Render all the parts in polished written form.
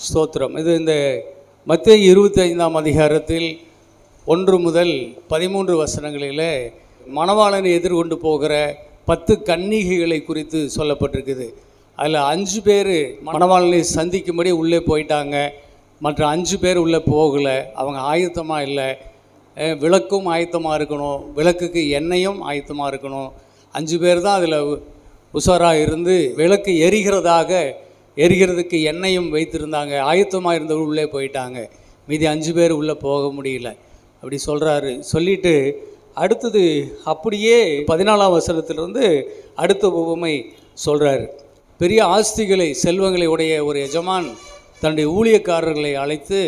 ஸ்தோத்திரம். இது இந்த மத்தேயு 25ஆம் அதிகாரத்தில் 1 முதல் 13 வசனங்களில் மணவாளனை எதிர்கொண்டு போகிற 10 கன்னிகைகளை குறித்து சொல்லப்பட்டிருக்குது. அதில் 5 பேர் மணவாளனை சந்திக்கும்படி உள்ளே போயிட்டாங்க. மற்ற 5 பேர் உள்ளே போகலை. அவங்க ஆயத்தமாக இல்லை. விளக்கும் ஆயத்தமாக இருக்கணும், விளக்குக்கு எண்ணெயும் ஆயத்தமாக இருக்கணும். 5 பேர் தான் அதில் உஷாராக இருந்து விளக்கு எரிகிறதுக்கு எண்ணெயும் வைத்திருந்தாங்க. ஆயத்தமாக இருந்தவங்க உள்ளே போயிட்டாங்க. மீதி 5 பேர் உள்ளே போக முடியல. அப்படி சொல்கிறாரு. சொல்லிவிட்டு அடுத்தது அப்படியே 14ஆம் வசனத்திலிருந்து அடுத்த உவமை சொல்கிறாரு. பெரிய ஆஸ்திகளை செல்வங்களை உடைய ஒரு எஜமான் தன்னுடைய ஊழியக்காரர்களை அழைத்து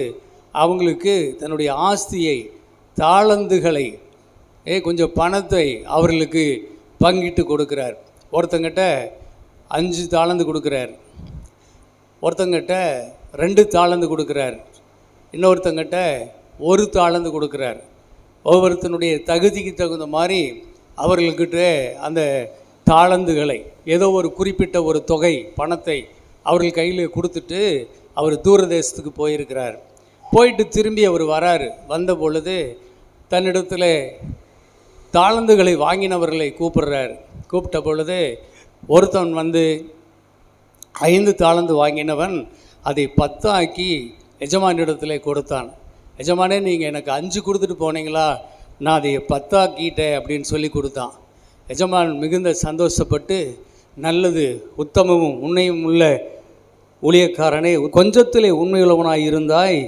அவங்களுக்கு தன்னுடைய ஆஸ்தியை, தாளந்துகளை, கொஞ்சம் பணத்தை அவர்களுக்கு பங்கிட்டு கொடுக்குறார். ஒருத்தங்கிட்ட 5 தாளந்து கொடுக்குறார், ஒருத்தங்கிட்ட 2 தாளந்து கொடுக்குறார், இன்னொருத்தங்கிட்ட 1 தாளந்து கொடுக்குறார். ஒவ்வொருத்தனுடைய தகுதிக்கு தகுந்த மாதிரி அவர்களுக்கிட்ட அந்த தாளந்துகளை, ஏதோ ஒரு குறிப்பிட்ட ஒரு தொகை பணத்தை அவர்கள் கையில் கொடுத்துட்டு அவர் தூரதேசத்துக்கு போயிருக்கிறார். போயிட்டு திரும்பி அவர் வராரு. வந்த பொழுது தன்னிடத்தில் தாளந்துகளை வாங்கினவர்களை கூப்பிடுறார். கூப்பிட்ட பொழுது ஒருத்தன் வந்து 5 தாளந்து வாங்கினவன் அதை 10 ஆக்கி எஜமானிடத்தில் கொடுத்தான். எஜமானே, நீங்கள் எனக்கு 5 கொடுத்துட்டு போனீங்களா, நான் அதை 10 ஆக்கிட்டேன் அப்படின்னு சொல்லி கொடுத்தான். எஜமான் மிகுந்த சந்தோஷப்பட்டு, நல்லது, உத்தமமும் உண்மையும் உள்ள ஊழியக்காரனே, கொஞ்சத்திலே உண்மையுள்ளவனாய் இருந்தாய்,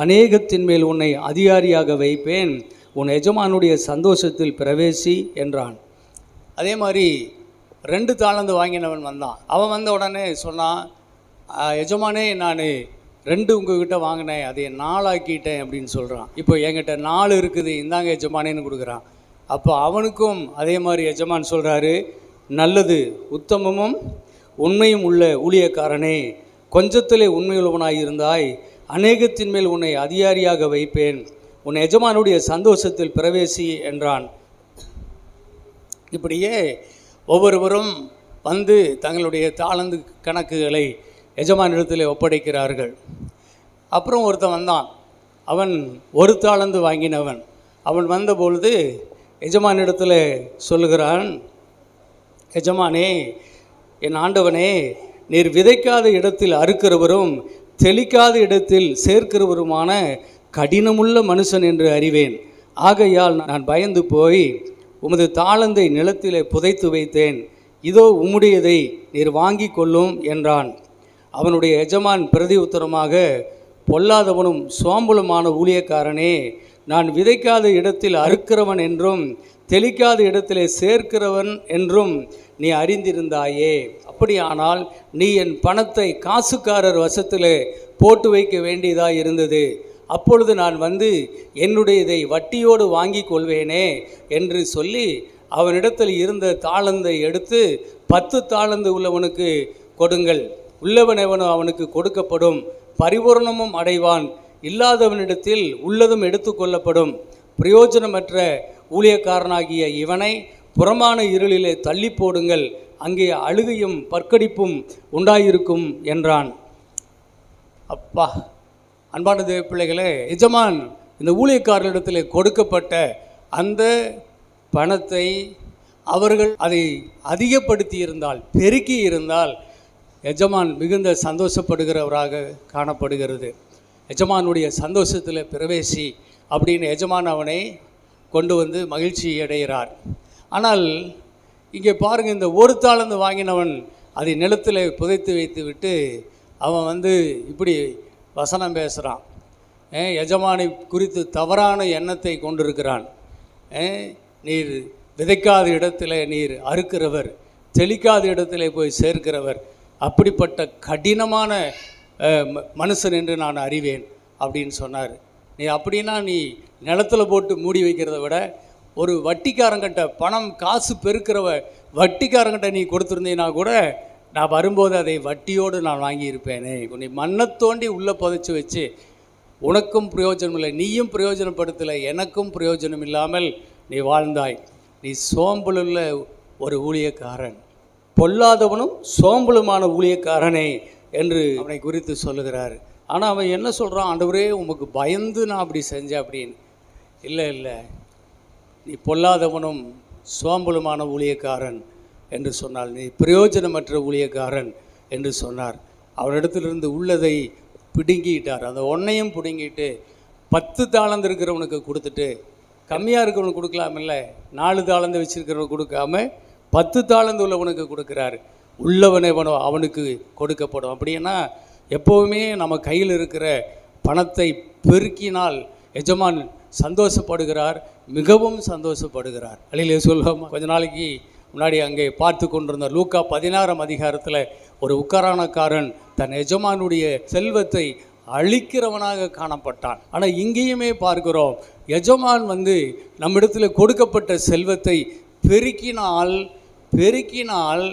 அநேகத்தின் மேல் உன்னை அதிகாரியாக வைப்பேன், உன் எஜமானுடைய சந்தோஷத்தில் பிரவேசி என்றான். அதே மாதிரி 2 தாளந்து வாங்கினவன் வந்தான். அவன் வந்த உடனே சொன்னான், எஜமானே, நான் 2 உங்ககிட்ட வாங்கினேன், அதை 4 ஆக்கிட்டேன் அப்படின்னு சொல்கிறான். இப்போ என்கிட்ட 4 இருக்குது, இந்தாங்க எஜமானேன்னு கொடுக்குறான். அப்போ அவனுக்கும் அதே மாதிரி எஜமான் சொல்கிறாரு, நல்லது, உத்தமமும் உண்மையும் உள்ள ஊழியக்காரனே, கொஞ்சத்திலே உண்மையுள்ளவனாய் இருந்தாய், அநேகத்தின் மேல் உன்னை அதிகாரியாக வைப்பேன், உன் எஜமானுடைய சந்தோஷத்தில் பிரவேசி என்றான். இப்படியே ஒவ்வொருவரும் வந்து தங்களுடைய தாளந்து கணக்குகளை எஜமானிடத்தில் ஒப்படைக்கிறார்கள். அப்புறம் ஒருத்தன் வந்தான். அவன் 1 தாளந்து வாங்கினவன். அவன் வந்தபொழுது எஜமானிடத்தில் சொல்லுகிறான், எஜமானே, என் ஆண்டவனே, நீர் விதைக்காத இடத்தில் அறுக்கிறவரும் தெளிக்காத இடத்தில் சேர்க்கிறவருமான கடினமுள்ள மனுஷன் என்று அறிவேன். ஆகையால் நான் பயந்து போய் உமது தாளந்தை நிலத்திலே புதைத்து வைத்தேன். இதோ உம்முடையதை நீர் வாங்கி கொள்ளும் என்றான். அவனுடைய எஜமான் பிரதி உத்தரமாக, பொல்லாதவனும் சோம்பலுமான ஊழியக்காரனே, நான் விதைக்காத இடத்தில் அறுக்கிறவன் என்றும் தெளிக்காத இடத்திலே சேர்க்கிறவன் என்றும் நீ அறிந்திருந்தாயே. அப்படியானால் நீ என் பணத்தை காசுக்காரர் வசத்திலே போட்டு வைக்க வேண்டியதாக இருந்தது. அப்பொழுது நான் வந்து என்னுடையதை வட்டியோடு வாங்கி கொள்வேனே என்று சொல்லி அவனிடத்தில் இருந்த தாளந்தை எடுத்து 10 தாளந்து உள்ளவனுக்கு கொடுங்கள், உள்ளவனவனோ அவனுக்கு கொடுக்கப்படும், பரிபூர்ணமும் அடைவான், இல்லாதவனிடத்தில் உள்ளதும் எடுத்துக்கொள்ளப்படும். பிரயோஜனமற்ற ஊழியக்காரனாகிய இவனை புறமான இருளிலே தள்ளி போடுங்கள், அங்கே அழுகையும் பற்கடிப்பும் உண்டாயிருக்கும் என்றான். அப்பா, அன்பான தேவ பிள்ளைகளே, எஜமான் இந்த ஊழியக்காரர்களிடத்தில் கொடுக்கப்பட்ட அந்த பணத்தை அவர்கள் அதை அதிகப்படுத்தி இருந்தால், பெருக்கி இருந்தால், எஜமான் மிகுந்த சந்தோஷப்படுகிறவராக காணப்படுகிறது. எஜமானுடைய சந்தோஷத்தில் பிரவேசி அப்படின்னு எஜமான் அவனை கொண்டு வந்து மகிழ்ச்சி அடைகிறார். ஆனால் இங்கே பாருங்கள், இந்த 1 தாளந்து வாங்கினவன் அதை நிலத்தில் புதைத்து வைத்து விட்டு அவன் வந்து இப்படி வசனம் பேசுகிறான். எஜமானை குறித்து தவறான எண்ணத்தை கொண்டிருக்கிறான். நீர் விதைக்காத இடத்துல நீர் அறுக்கிறவர், தெளிக்காத இடத்துல போய் சேர்க்கிறவர், அப்படிப்பட்ட கடினமான மனுஷன் என்று நான் அறிவேன் அப்படின்னு சொன்னார். நீ அப்படின்னா நீ நிலத்தில் போட்டு மூடி வைக்கிறத விட ஒரு வட்டிக்காரங்கிட்ட பணம் காசு பெருக்கிறவ வட்டிக்காரங்கிட்ட நீ கொடுத்துருந்தீங்கன்னா கூட நான் வரும்போது அதை வட்டியோடு நான் வாங்கியிருப்பேனே. உன்னை மண்ணை தோண்டி உள்ளே புதைச்சி வச்சு உனக்கும் பிரயோஜனம் இல்லை, நீயும் பிரயோஜனப்படுத்தலை, எனக்கும் பிரயோஜனம் இல்லாமல் நீ வாழ்ந்தாய். நீ சோம்பலுள்ள ஒரு ஊழியக்காரன், பொல்லாதவனும் சோம்பலுமான ஊழியக்காரனை என்று அவனை குறித்து சொல்லுகிறார். ஆனால் அவன் என்ன சொல்கிறான், ஆண்டவரே உமக்கு பயந்து நான் அப்படி செஞ்சேன் அப்படின்னு. இல்லை, நீ பொல்லாதவனும் சோம்பலுமான ஊழியக்காரன் என்று சொன்னால், நீ பிரயோஜனமற்ற ஊழியக்காரன் என்று சொன்னார். அவரிடத்திலிருந்து உள்ளதை பிடுங்கிட்டார். அந்த ஒன்றையும் பிடுங்கிட்டு 10 தாளந்து இருக்கிறவனுக்கு கொடுத்துட்டு, கம்மியாக இருக்கிறவனுக்கு கொடுக்கலாமில்ல, 4 தாளந்து வச்சுருக்கிறவனுக்கு கொடுக்காம 10 தாளந்து உள்ளவனுக்கு கொடுக்குறாரு. உள்ளவனவனோ அவனுக்கு கொடுக்கப்படும். அப்படின்னா எப்போவுமே நம்ம கையில் இருக்கிற பணத்தை பெருக்கினால் எஜமான் சந்தோஷப்படுகிறார், மிகவும் சந்தோஷப்படுகிறார். அல்லேலூயா சொல்லுவோமா? கொஞ்ச நாளைக்கு முன்னாடி அங்கே பார்த்து கொண்டிருந்த லூக்கா 16ஆம் அதிகாரத்தில் ஒரு உக்காரானக்காரன் தன் எஜமானுடைய செல்வத்தை அழிக்கிறவனாக காணப்பட்டான். ஆனால் இங்கேயுமே பார்க்கிறோம், எஜமான் நம்மிடத்தில் கொடுக்கப்பட்ட செல்வத்தை பெருக்கினால்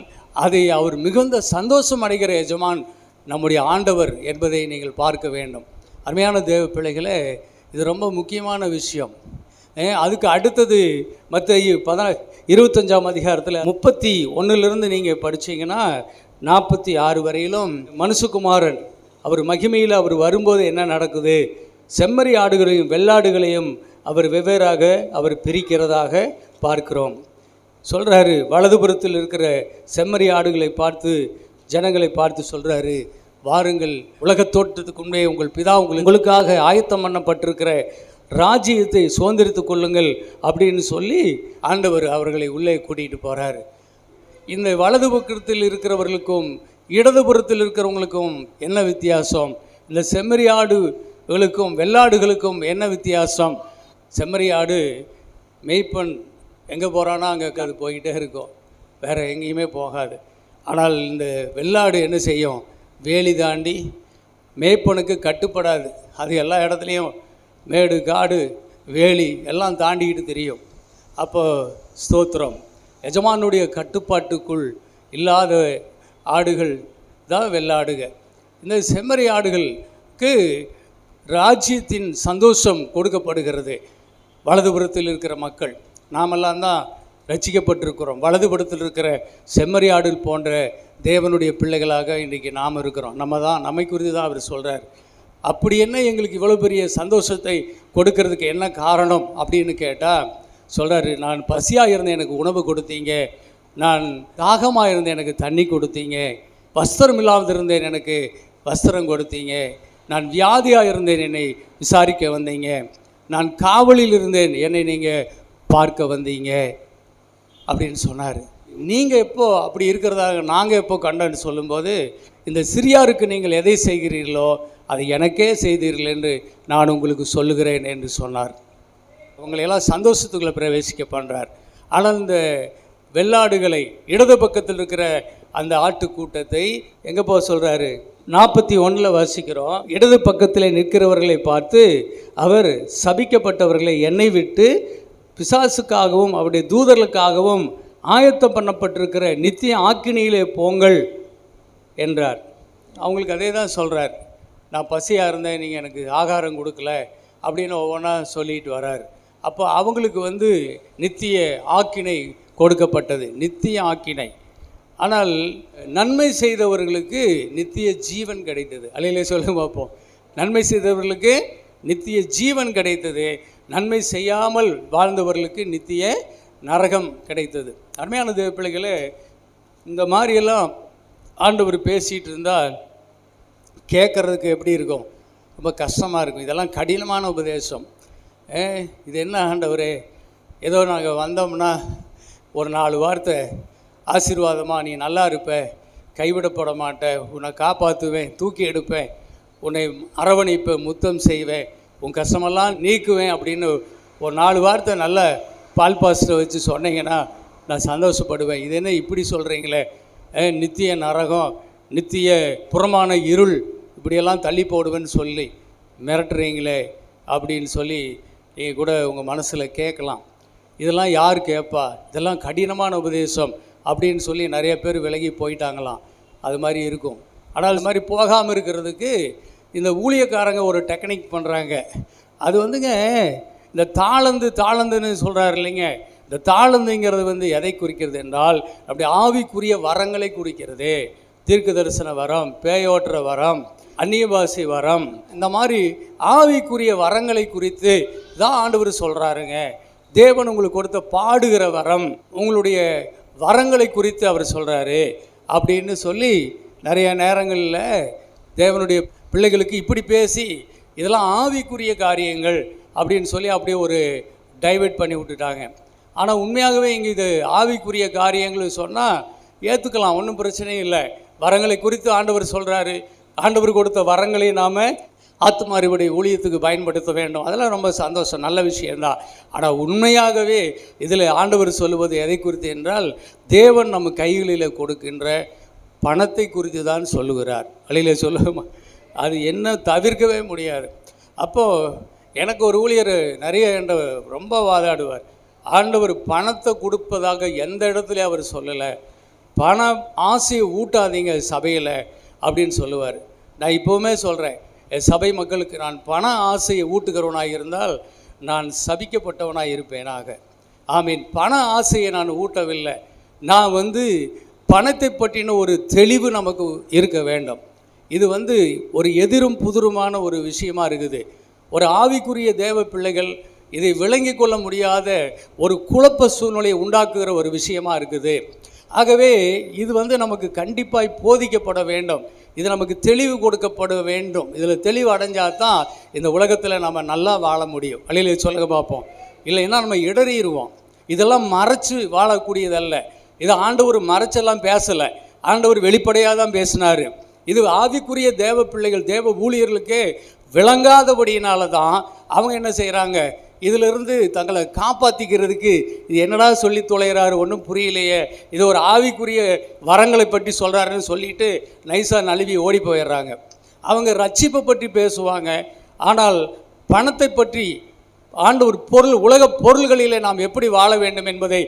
அதை அவர் மிகுந்த சந்தோஷம் அடைகிற எஜமான் நம்முடைய ஆண்டவர் என்பதை நீங்கள் பார்க்க வேண்டும். அருமையான தேவ பிள்ளைகளே, இது ரொம்ப முக்கியமான விஷயம். அதுக்கு அடுத்தது மத்தேயு 25ஆம் அதிகாரத்தில் 31 நீங்கள் படித்தீங்கன்னா 46 வரையிலும் மனுஷகுமாரன் அவர் மகிமையில் அவர் வரும்போது என்ன நடக்குது, செம்மறி ஆடுகளையும் வெள்ளாடுகளையும் அவர் வெவ்வேறாக அவர் பிரிக்கிறதாக பார்க்கிறோம். சொல்கிறாரு, வலதுபுறத்தில் இருக்கிற செம்மறி ஆடுகளை பார்த்து ஜனங்களை பார்த்து சொல்கிறாரு, வாருங்கள், உலகத் தோற்றத்துக்கு முன்னே உங்கள் பிதா உங்களுக்காக ஆயத்தம் பண்ணப்பட்டிருக்கிற ராஜ்யத்தை சுதந்திரித்து கொள்ளுங்கள் அப்படின்னு சொல்லி ஆண்டவர் அவர்களை உள்ளே கூட்டிகிட்டு போகிறாரு. இந்த வலது பக்கத்தில் இருக்கிறவர்களுக்கும் இடதுபுறத்தில் இருக்கிறவங்களுக்கும் என்ன வித்தியாசம்? இந்த செம்மறி ஆடுகளுக்கும் வெள்ளாடுகளுக்கும் என்ன வித்தியாசம்? செம்மறி ஆடு மேய்ப்பன் எங்கே போகிறான்னா அங்கே அது போய்கிட்டே இருக்கும், வேறு எங்கேயுமே போகாது. ஆனால் இந்த வெள்ளாடு என்ன செய்யும்? வேலி தாண்டி மேய்ப்பனுக்கு கட்டுப்படாது. அது எல்லா இடத்துலையும் மேடு காடு வேலி எல்லாம் தாண்டிக்கிட்டு தெரியும். அப்போ ஸ்தோத்திரம், எஜமானுடைய கட்டுப்பாட்டுக்குள் இல்லாத ஆடுகள் தான் வெள்ளாடுக. இந்த செம்மறி ஆடுகளுக்கு ராஜ்யத்தின் சந்தோஷம் கொடுக்கப்படுகிறது. வலதுபுறத்தில் இருக்கிற மக்கள் நாமெல்லாம் தான் ரட்சிக்கப்பட்டிருக்கிறோம். வலதுபுறத்தில் இருக்கிற செம்மறி ஆடு போன்ற தேவனுடைய பிள்ளைகளாக இன்றைக்கி நாம் இருக்கிறோம். நம்மை குறித்து தான் அவர் சொல்கிறார். அப்படி என்ன எங்களுக்கு இவ்வளோ பெரிய சந்தோஷத்தை கொடுக்கறதுக்கு என்ன காரணம் அப்படின்னு கேட்டால் சொல்கிறாரு, நான் பசியாக இருந்தேன் எனக்கு உணவு கொடுத்தீங்க, நான் தாகமாக இருந்தேன் எனக்கு தண்ணி கொடுத்தீங்க, வஸ்திரம் இல்லாமல் இருந்தேன் எனக்கு வஸ்திரம் கொடுத்தீங்க, நான் வியாதியாக இருந்தேன் என்னை விசாரிக்க வந்தீங்க, நான் காவலில் இருந்தேன் என்னை நீங்கள் பார்க்க வந்தீங்க அப்படின்னு சொன்னார். நீங்கள் எப்போ அப்படி இருக்கிறதாக நாங்கள் எப்போ கண்டன்னு சொல்லும்போது, இந்த சிறியாருக்கு நீங்கள் எதை செய்கிறீர்களோ அதை எனக்கே செய்தீர்கள் என்று நான் உங்களுக்கு சொல்லுகிறேன் என்று சொன்னார். உங்களையெல்லாம் சந்தோஷத்துக்குள்ளே பிரவேசிக்க பண்ணுறார். ஆனால் இந்த வெள்ளாடுகளை இடது பக்கத்தில் இருக்கிற அந்த ஆட்டுக்கூட்டத்தை எங்கே போக சொல்கிறாரு? 41 வாசிக்கிறோம். இடது பக்கத்தில் நிற்கிறவர்களை பார்த்து அவர் சபிக்கப்பட்டவர்களை என்னை விட்டு பிசாசுக்காகவும் அவருடைய தூதர்களுக்காகவும் ஆயத்தம் பண்ணப்பட்டிருக்கிற நித்திய ஆக்கினியிலே போங்கள் என்றார். அவங்களுக்கு அதே தான் சொல்கிறார். நான் பசியாக இருந்தேன், நீங்கள் எனக்கு ஆகாரம் கொடுக்கல அப்படின்னு ஒவ்வொன்றா சொல்லிட்டு வரார். அப்போ அவங்களுக்கு நித்திய ஆக்கினை கொடுக்கப்பட்டது, நித்திய ஆக்கினை. ஆனால் நன்மை செய்தவர்களுக்கு நித்திய ஜீவன் கிடைத்தது. அல்லையிலே சொல்ல பார்ப்போம். நன்மை செய்தவர்களுக்கு நித்திய ஜீவன் கிடைத்தது, நன்மை செய்யாமல் வாழ்ந்தவர்களுக்கு நித்திய நரகம் கிடைத்தது. அருமையான தேவ பிள்ளைகளே, இந்த மாதிரியெல்லாம் ஆண்டவர் பேசிகிட்டு இருந்தால் கேட்குறதுக்கு எப்படி இருக்கும்? ரொம்ப கஷ்டமாக இருக்கும். இதெல்லாம் கடினமான உபதேசம். இது என்ன ஆண்டவரே, ஏதோ நாங்கள் வந்தோம்னா ஒரு 4 வார்த்தை ஆசீர்வாதமாக நீ நல்லா இருப்ப, கைவிடப்பட மாட்டேன், உன்னை காப்பாற்றுவேன், தூக்கி எடுப்பேன், உன்னை அரவணைப்பேன், முத்தம் செய்வேன், உன் கஷ்டமெல்லாம் நீக்குவேன் அப்படின்னு ஒரு 4 வார்த்தை நல்ல பால் பாஸ்டரை வச்சு சொன்னீங்கன்னா நான் சந்தோஷப்படுவேன். இது என்ன இப்படி சொல்கிறீங்களே, நித்திய நரகம், நித்திய புறமான இருள், இப்படியெல்லாம் தள்ளி போடுவேன்னு சொல்லி மிரட்டுறீங்களே அப்படின்னு சொல்லி நீங்கள் கூட உங்கள் மனசில் கேட்கலாம். இதெல்லாம் யார் கேட்பா? இதெல்லாம் கடினமான உபதேசம் அப்படின்னு சொல்லி நிறைய பேர் விலகி போயிட்டாங்களாம். அது மாதிரி இருக்கும். ஆனால் அது மாதிரி போகாமல் இருக்கிறதுக்கு இந்த ஊழியக்காரங்க ஒரு டெக்னிக் பண்ணுறாங்க. அது இந்த தாளந்துன்னு சொல்கிறாரு இல்லைங்க. இந்த தாளந்துங்கிறது எதை குறிக்கிறது என்றால் அப்படி ஆவிக்குரிய வரங்களை குறிக்கிறது, தீர்க்க தரிசன வரம், பேயோட்டுற வரம், அந்நிய பாஷை வரம், இந்த மாதிரி ஆவிக்குரிய வரங்களை குறித்து தான் ஆண்டவர் சொல்கிறாருங்க. தேவன் உங்களுக்கு கொடுத்த பாடுகிற வரம், உங்களுடைய வரங்களை குறித்து அவர் சொல்கிறாரு அப்படின்னு சொல்லி நிறைய நேரங்களில் தேவனுடைய பிள்ளைகளுக்கு இப்படி பேசி இதெல்லாம் ஆவிக்குரிய காரியங்கள் அப்படின்னு சொல்லி அப்படியே ஒரு டைவர்ட் பண்ணி விட்டுட்டாங்க. ஆனால் உண்மையாகவே இங்கே இது ஆவிக்குரிய காரியங்கள் சொன்னால் ஏற்றுக்கலாம், ஒன்றும் பிரச்சனையும் இல்லை. வரங்களை குறித்து ஆண்டவர் சொல்கிறாரு, ஆண்டவர் கொடுத்த வரங்களை நாம் ஆத்தும அறிவுடை ஊழியத்துக்கு பயன்படுத்த வேண்டும். அதெல்லாம் ரொம்ப சந்தோஷம், நல்ல விஷயந்தான். ஆனால் உண்மையாகவே இதில் ஆண்டவர் சொல்லுவது எதை குறித்து என்றால், தேவன் நம்ம கைகளில் கொடுக்கின்ற பணத்தை குறித்து தான் சொல்லுகிறார். வழியில் சொல்லுமா, அது என்ன தவிர்க்கவே முடியாது. அப்போது எனக்கு ஒரு ஊழியர் நிறைய ரொம்ப வாதாடுவார். ஆண்டவர் பணத்தை கொடுப்பதாக எந்த இடத்துல அவர் சொல்லலை, பண ஆசையை ஊட்டாதீங்க சபையில் அப்படின்னு சொல்லுவார். நான் இப்போவுமே சொல்கிறேன், என் சபை மக்களுக்கு, நான் பண ஆசையை ஊட்டுகிறவனாக இருந்தால் நான் சபிக்கப்பட்டவனாக இருப்பேனாக. ஆமீன். பண ஆசையை நான் ஊட்டவில்லை. நான் பணத்தை பற்றின ஒரு தெளிவு நமக்கு இருக்க வேண்டும். இது ஒரு எதிரும் புதிருமான ஒரு விஷயமா இருக்குது. ஒரு ஆவிக்குரிய தேவ பிள்ளைகள் இதை விளங்கி கொள்ள முடியாத ஒரு குழப்ப சூழ்நிலையை உண்டாக்குகிற ஒரு விஷயமா இருக்குது. ஆகவே இது நமக்கு கண்டிப்பாக போதிக்கப்பட வேண்டும். இது நமக்கு தெளிவு கொடுக்கப்பட வேண்டும். இதில் தெளிவு அடைஞ்சால் தான் இந்த உலகத்தில் நம்ம நல்லா வாழ முடியும். வழியில் சொல்ல பார்ப்போம், இல்லைன்னா நம்ம இடறிடுவோம். இதெல்லாம் மறைச்சு வாழக்கூடியதல்ல. இது ஆண்டவர் மறைச்செல்லாம் பேசலை, ஆண்டவர் வெளிப்படையாக தான் பேசினார். இது ஆவிக்குரிய தேவ பிள்ளைகள், தேவ ஊழியர்களுக்கே விளங்காதபடியினால தான் அவங்க என்ன செய்கிறாங்க, இதிலிருந்து தங்களை காப்பாற்றிக்கிறதுக்கு இது என்னடா சொல்லி தொலைகிறாரு, ஒன்றும் புரியலையே, இது ஒரு ஆவிக்குரிய வரங்களை பற்றி சொல்கிறாருன்னு சொல்லிட்டு நைஸாக நழுவி ஓடி போயிடுறாங்க. அவங்க ரட்சிப்பை பற்றி பேசுவாங்க, ஆனால் பணத்தை பற்றி ஆண்டவர் உலக பொருள்களிலே நாம் எப்படி வாழ வேண்டும் என்பதை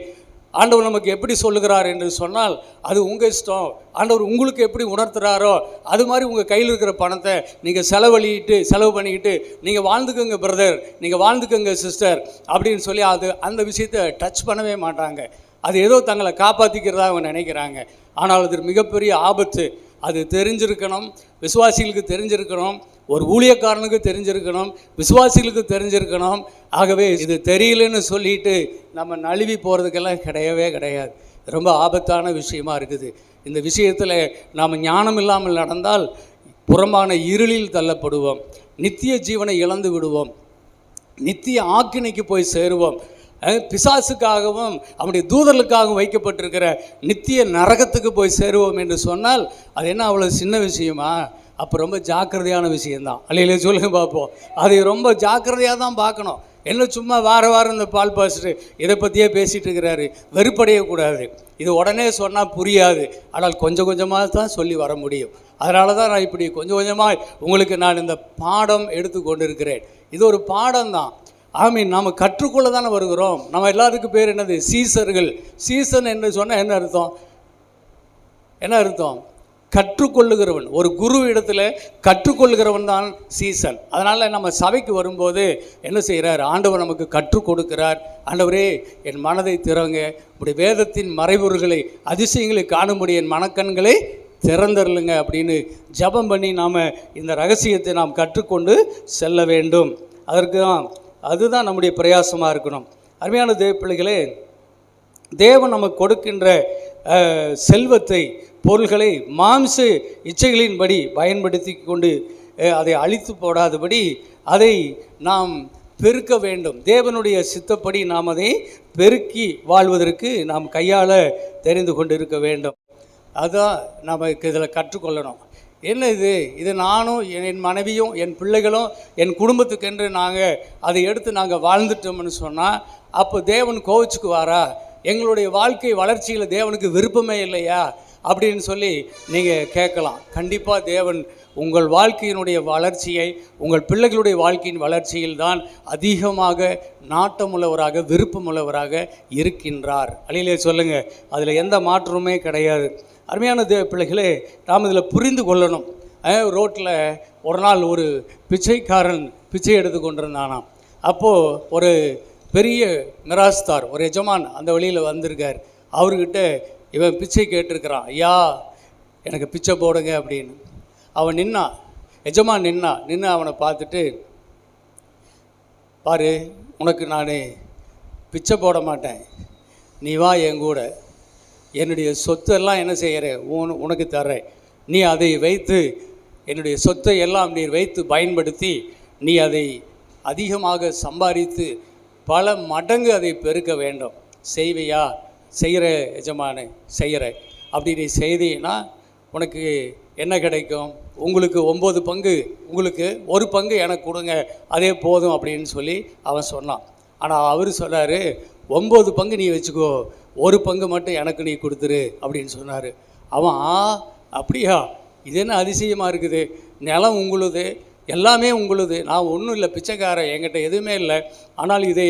ஆண்டவர் நமக்கு எப்படி சொல்லுகிறார் என்று சொன்னால், அது உங்கள் இஷ்டம். ஆண்டவர் உங்களுக்கு எப்படி உணர்த்துறாரோ அது மாதிரி உங்கள் கையில் இருக்கிற பணத்தை நீங்கள் செலவு பண்ணிக்கிட்டு நீங்கள் வாழ்ந்துக்கோங்க பிரதர், நீங்கள் வாழ்ந்துக்கோங்க சிஸ்டர் அப்படின்னு சொல்லி அந்த விஷயத்தை டச் பண்ணவே மாட்டாங்க. அது ஏதோ தங்களை காப்பாற்றிக்கிறதா அவங்க நினைக்கிறாங்க. ஆனால் அது மிகப்பெரிய ஆபத்து. அது தெரிஞ்சிருக்கணும், விசுவாசிகளுக்கு தெரிஞ்சிருக்கணும், ஒரு ஊழியக்காரனுக்கு தெரிஞ்சிருக்கணும், விசுவாசிகளுக்கு தெரிஞ்சிருக்கணும். ஆகவே இது தெரியலன்னு சொல்லிட்டு நம்ம நழுவி போகிறதுக்கெல்லாம் கிடையவே கிடையாது. ரொம்ப ஆபத்தான விஷயமா இருக்குது. இந்த விஷயத்தில் நாம் ஞானம் இல்லாமல் நடந்தால் புறம்பான இருளில் தள்ளப்படுவோம், நித்திய ஜீவனை இழந்து விடுவோம், நித்திய ஆக்கினைக்கு போய் சேருவோம். பிசாசுக்காகவும் அவனுடைய தூதர்களுக்காகவும் வைக்கப்பட்டிருக்கிற நித்திய நரகத்துக்கு போய் சேருவோம் என்று சொன்னால் அது என்ன அவ்வளோ சின்ன விஷயமா? அப்போ ரொம்ப ஜாக்கிரதையான விஷயந்தான். அல்லையிலே சொல்லுங்க பார்ப்போம். அதை ரொம்ப ஜாக்கிரதையாக தான் பார்க்கணும். என்ன சும்மா வாரம் இந்த பால் பாஸ்டர் இதை பற்றியே பேசிகிட்டு இருக்கிறாரு, வெறுப்படையக்கூடாது. இது உடனே சொன்னால் புரியாது, ஆனால் கொஞ்சம் கொஞ்சமாக தான் சொல்லி வர முடியும். அதனால தான் நான் இப்படி கொஞ்சம் கொஞ்சமாக உங்களுக்கு நான் இந்த பாடம் எடுத்து கொண்டு இருக்கிறேன். இது ஒரு பாடம் தான். ஆமீன். நாம் கற்றுக்கொள்ள தானே வருகிறோம். நம்ம எல்லாத்துக்கும் பேர் என்னது? சீசர்கள். சீசன் என்று சொன்னால் என்ன அர்த்தம்? கற்றுக்கொள்ளுகிறவன். ஒரு குரு இடத்துல கற்றுக்கொள்ளுகிறவன் தான் சீசன். அதனால் நம்ம சபைக்கு வரும்போது என்ன செய்கிறார்? ஆண்டவர் நமக்கு கற்றுக் கொடுக்கிறார். ஆண்டவரே, என் மனதை திறங்க, இப்படி வேதத்தின் மறைபொருள்களை அதிசயங்களை காணும்படி என் மனக்கண்களை திறந்தருளுங்க அப்படின்னு ஜபம் பண்ணி நாம் இந்த ரகசியத்தை நாம் கற்றுக்கொண்டு செல்ல வேண்டும். அதுதான் நம்முடைய பிரயாசமாக இருக்கணும். அருமையான தேவ பிள்ளைகளே, தேவன் நமக்கு கொடுக்கின்ற செல்வத்தை, பொருள்களை மாம்ச இச்சைகளின்படி பயன்படுத்தி கொண்டு அதை அழித்து போடாதபடி அதை நாம் பெருக்க வேண்டும். தேவனுடைய சித்தப்படி நாம் அதை பெருக்கி வாழ்வதற்கு நாம் கையாள தெரிந்து கொண்டு இருக்க வேண்டும். அதுதான் நமக்கு இதில் கற்றுக்கொள்ளணும். என்ன இது நானும் என் மனைவியும் என் பிள்ளைகளும் என் குடும்பத்துக்கென்று நாங்கள் அதை எடுத்து நாங்கள் வாழ்ந்துட்டோம்னு சொன்னால் அப்போ தேவன் கோவிச்சுக்குவாரா? எங்களுடைய வாழ்க்கை வளர்ச்சியில் தேவனுக்கு விருப்பமே இல்லையா அப்படின்னு சொல்லி நீங்கள் கேட்கலாம். கண்டிப்பாக தேவன் உங்கள் வாழ்க்கையினுடைய வளர்ச்சியை, உங்கள் பிள்ளைகளுடைய வாழ்க்கையின் வளர்ச்சியில் தான் அதிகமாக நாட்டமுள்ளவராக விருப்பமுள்ளவராக இருக்கின்றார். அழியிலே சொல்லுங்கள், அதில் எந்த மாற்றமுமே கிடையாது. அருமையான தேவ பிள்ளைகளே, நாம் இதில் புரிந்து கொள்ளணும். ரோட்டில் ஒரு நாள் ஒரு பிச்சைக்காரன் பிச்சை எடுத்து கொண்டிருந்தானாம். அப்போது ஒரு பெரிய மிராஸ்தார், ஒரு எஜமான் அந்த வழியில் வந்திருக்கார். அவர்கிட்ட இவன் பிச்சை கேட்டிருக்கிறான். ஐயா, எனக்கு பிச்சை போடுங்க அப்படின்னு. அவன் நின்னான், எஜமான் நின்று அவனை பார்த்துட்டு, பாரு, உனக்கு நான் பிச்சை போட மாட்டேன், நீ வா என் கூட, என்னுடைய சொத்தெல்லாம் என்ன செய்கிறேன் உனக்கு தர்றேன், நீ அதை வைத்து என்னுடைய சொத்தை எல்லாம் நீர் வைத்து பயன்படுத்தி நீ அதை அதிகமாக சம்பாதித்து பல மடங்கு அதை பெருக்க வேண்டும், செய்வையா? செய்கிற எஜமானே, செய்கிற. அப்படி நீ செய்தீன்னா உனக்கு என்ன கிடைக்கும்? உங்களுக்கு 9 பங்கு, உங்களுக்கு 1 பங்கு எனக்கு கொடுங்க, அதே போதும் அப்படின்னு சொல்லி அவன் சொன்னான். ஆனால் அவர் சொன்னார், 9 பங்கு நீ வச்சுக்கோ, 1 பங்கு மட்டும் எனக்கு நீ கொடுத்துரு அப்படின்னு சொன்னார். அவன், அப்படியா, இது என்ன அதிசயமாக இருக்குது, நிலம் உங்களுது, எல்லாமே உங்களுது, நான் ஒன்றும் இல்லை, பிச்சைக்காரன், என்கிட்ட எதுவுமே இல்லை, ஆனால் இதை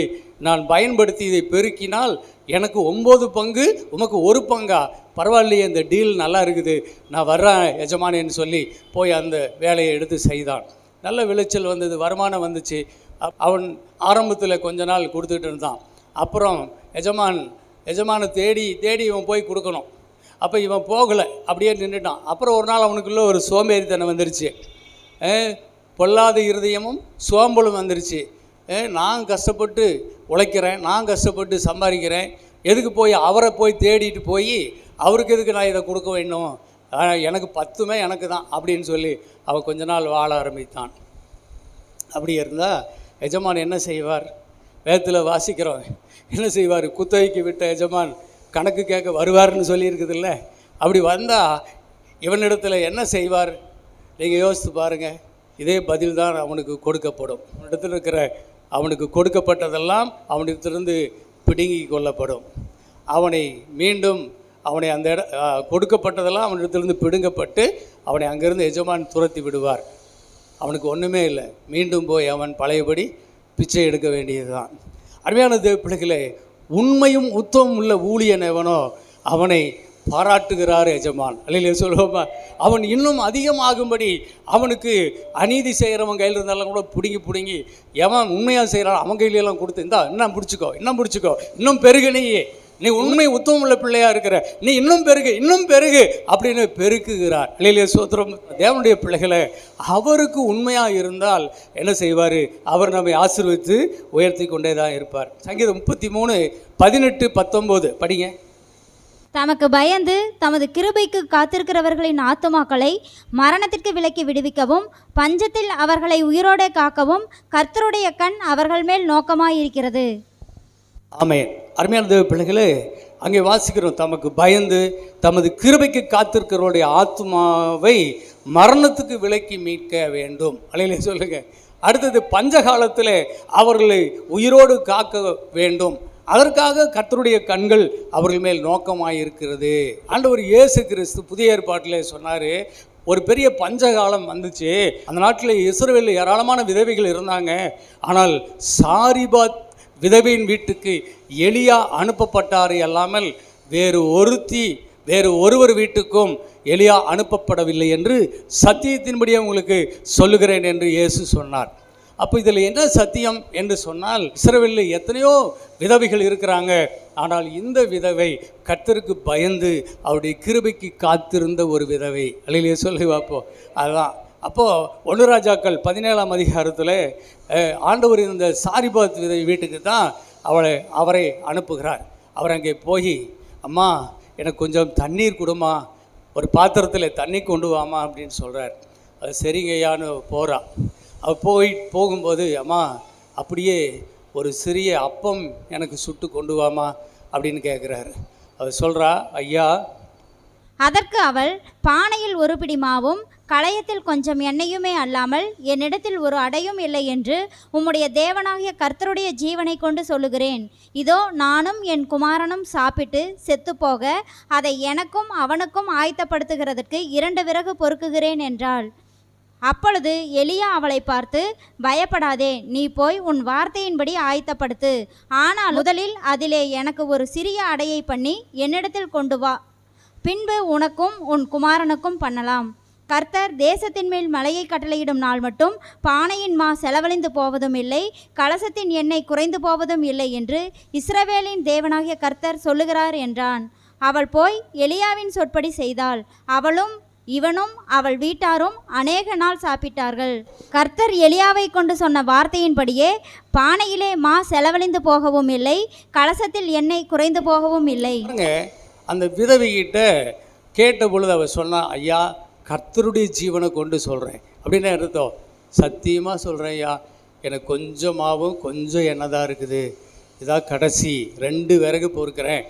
நான் பயன்படுத்தி இதை பெருக்கினால் எனக்கு 9 பங்கு, உமக்கு 1 பங்கா, பரவாயில்லையே, இந்த டீல் நல்லா இருக்குது, நான் வர்றேன் எஜமானேன்னு சொல்லி போய் அந்த வேலையை எடுத்து செய்தான். நல்ல விளைச்சல் வந்தது, வருமானம் வந்துச்சு. அவன் ஆரம்பத்தில் கொஞ்ச நாள் கொடுத்துட்டு இருந்தான். அப்புறம் எஜமானை தேடி இவன் போய் கொடுக்கணும். அப்போ இவன் போகலை, அப்படியே நின்றுட்டான். அப்புறம் ஒரு நாள் அவனுக்குள்ளே ஒரு சோம்பேறித்தனம் வந்துருச்சு, பொல்லாத இருதயமும் சோம்பலும் வந்துருச்சு. நான் கஷ்டப்பட்டு உழைக்கிறேன், நான் கஷ்டப்பட்டு சம்பாதிக்கிறேன், எதுக்கு போய் அவரை போய் தேடிட்டு போய் அவருக்கு எதுக்கு நான் இதை கொடுக்க வேண்டும், எனக்கு 10மே எனக்கு தான் அப்படின்னு சொல்லி அவன் கொஞ்ச நாள் வாழ ஆரம்பித்தான். அப்படி இருந்தால் எஜமான் என்ன செய்வார்? வேதத்தில் வாசிக்கிறோம், என்ன செய்வார்? குத்தகைக்கு விட்ட எஜமான் கணக்கு கேட்க வருவார்னு சொல்லியிருக்குதுல்ல. அப்படி வந்தால் இவனிடத்தில் என்ன செய்வார்? நீங்கள் யோசித்து பாருங்கள். இதே பதில் தான் அவனுக்கு கொடுக்கப்படும். அவனிடத்தில் இருக்கிற அவனுக்கு கொடுக்கப்பட்டதெல்லாம் அவனிடத்திலிருந்து பிடுங்கி கொள்ளப்படும். அவனை அந்த கொடுக்கப்பட்டதெல்லாம் அவனிடத்திலிருந்து பிடுங்கப்பட்டு அவனை அங்கேருந்து எஜமான் துரத்தி விடுவார். அவனுக்கு ஒன்றுமே இல்லை, மீண்டும் போய் அவன் பழையபடி பிச்சை எடுக்க வேண்டியது தான். அருமையான தேவ பிள்ளைகளே, உண்மையும் உத்தமம் உள்ள ஊழியன் எவனோ அவனை பாராட்டுகிறார் எஜமான். அல்லையிலே சொல்லுவோமா? அவன் இன்னும் அதிகமாகும்படி அவனுக்கு அநீதி செய்கிறவன் கையில் இருந்தாலும் கூட பிடுங்கி எவன் உண்மையாக செய்கிறான் அவன் கையிலெல்லாம் கொடுத்து, இந்தா இன்னும் பிடிச்சிக்கோ, இன்னும் பெருகு, நீ உண்மை உத்தமம் உள்ள பிள்ளையாக இருக்கிற, நீ இன்னும் பெருகு அப்படின்னு பெருக்குகிறார். அல்லையிலே சோத்திரம். தேவனுடைய பிள்ளைகளை, அவருக்கு உண்மையாக இருந்தால் என்ன செய்வார்? அவர் நம்மை ஆசீர்வதித்து உயர்த்தி கொண்டே தான் இருப்பார். சங்கீதம் 33:18-19 படிங்க. தமக்கு பயந்து தமது கிருபைக்கு காத்திருக்கிறவர்களின் ஆத்துமாக்களை மரணத்திற்கு விலக்கி விடுவிக்கவும் பஞ்சத்தில் அவர்களை உயிரோடு காக்கவும் கர்த்தருடைய கண் அவர்கள் மேல் நோக்கமாயிருக்கிறது. ஆமென். அருமையான தேவ பிள்ளைகளே, அங்கே வாசிக்கிறோம், தமக்கு பயந்து தமது கிருபைக்கு காத்திருக்கிறவருடைய ஆத்மாவை மரணத்துக்கு விலக்கி மீட்க வேண்டும். அல்லையிலே சொல்லுங்க. அடுத்தது, பஞ்ச காலத்தில் அவர்களை உயிரோடு காக்க வேண்டும், அதற்காக கர்த்தருடைய கண்கள் அவர்கள் மேல் நோக்கமாயிருக்கிறது. ஆண்டவர் இயேசு கிறிஸ்து புதிய ஏற்பாட்டிலே சொன்னார், ஒரு பெரிய பஞ்சகாலம் வந்துச்சு, அந்த நாட்டில் இஸ்ரவேலில் ஏராளமான விதவைகள் இருந்தாங்க. ஆனால் சாரிபாத் விதவையின் வீட்டுக்கு எலியா அனுப்பப்பட்டார் அல்லாமல் வேறு ஒருவர் வீட்டுக்கும் எலியா அனுப்பப்படவில்லை என்று சத்தியத்தின்படியே உங்களுக்கு சொல்லுகிறேன் என்று இயேசு சொன்னார். அப்போ இதில் என்ன சத்தியம் என்று சொன்னால், இஸ்ரவேலில் எத்தனையோ விதவைகள் இருக்கிறாங்க, ஆனால் இந்த விதவை கர்த்தருக்கு பயந்து அவருடைய கிருபைக்கு காத்திருந்த ஒரு விதவை. அல்லையிலே சொல்லி பார்ப்போம். அதுதான். அப்போது 1 ராஜாக்கள் 17ஆம் அதிகாரத்தில் ஆண்டவர் இந்த சாரிபாத் விதவை வீட்டுக்கு தான் அவரை அனுப்புகிறார். அவர் அங்கே போய், அம்மா எனக்கு கொஞ்சம் தண்ணீர் கொடுமா, ஒரு பாத்திரத்தில் தண்ணி கொண்டு வாமா அப்படின்னு சொல்கிறார். அது சரிங்கய்யான்னு போகிறான். அவள் போகும்போது, அம்மா அப்படியே ஒரு சிறிய அப்பம் எனக்கு சுட்டு கொண்டு வாமா அப்படின்னு கேட்குறாரு. அவள் சொல்கிறா, ஐயா. அதற்கு அவள், பானையில் 1 பிடி மாவும் களையத்தில் கொஞ்சம் எண்ணெயுமே அல்லாமல் என்னிடத்தில் ஒரு அடையும் இல்லை என்று உம்முடைய தேவனாகிய கர்த்தருடைய ஜீவனை கொண்டு சொல்லுகிறேன். இதோ நானும் என் குமாரனும் சாப்பிட்டு செத்துப்போக அதை எனக்கும் அவனுக்கும் ஆயத்தப்படுத்துகிறதற்கு 2 விறகு பொறுக்குகிறேன் என்றாள். அப்பொழுது எலியா அவளை பார்த்து, பயப்படாதே, நீ போய் உன் வார்த்தையின்படி ஆயத்தப்படுத்து, ஆனால் முதலில் அதிலே எனக்கு ஒரு சிறிய அடையை பண்ணி என்னிடத்தில் கொண்டு வா, பின்பு உனக்கும் உன் குமாரனுக்கும் பண்ணலாம். கர்த்தர் தேசத்தின் மேல் மழையை கட்டளையிடும் நாள் மட்டும் பானையின் மா செலவழிந்து போவதும் இல்லை, கலசத்தின் எண்ணெய் குறைந்து போவதும் இல்லை என்று இஸ்ரவேலின் தேவனாகிய கர்த்தர் சொல்லுகிறார் என்றான். அவள் போய் எலியாவின் சொற்படி செய்தாள். அவளும் இவனும் அவள் வீட்டாரும் அநேக நாள் சாப்பிட்டார்கள். கர்த்தர் எலியாவை கொண்டு சொன்ன வார்த்தையின்படியே பானையிலே மா செலவழிந்து போகவும் இல்லை, கலசத்தில் எண்ணெய் குறைந்து போகவும் இல்லை. அந்த விதவைகிட்ட கேட்ட பொழுது அவள் சொன்னா, ஐயா கர்த்தருடைய ஜீவனை கொண்டு சொல்கிறேன் அப்படின்னு அர்த்தம். சத்தியமாக சொல்கிறேன் ஐயா, எனக்கு கொஞ்சம் மாவும் கொஞ்சம் எண்ணெய் தான் இருக்குது, இதான் கடைசி 2 விறகு பொறுக்கிறேன்,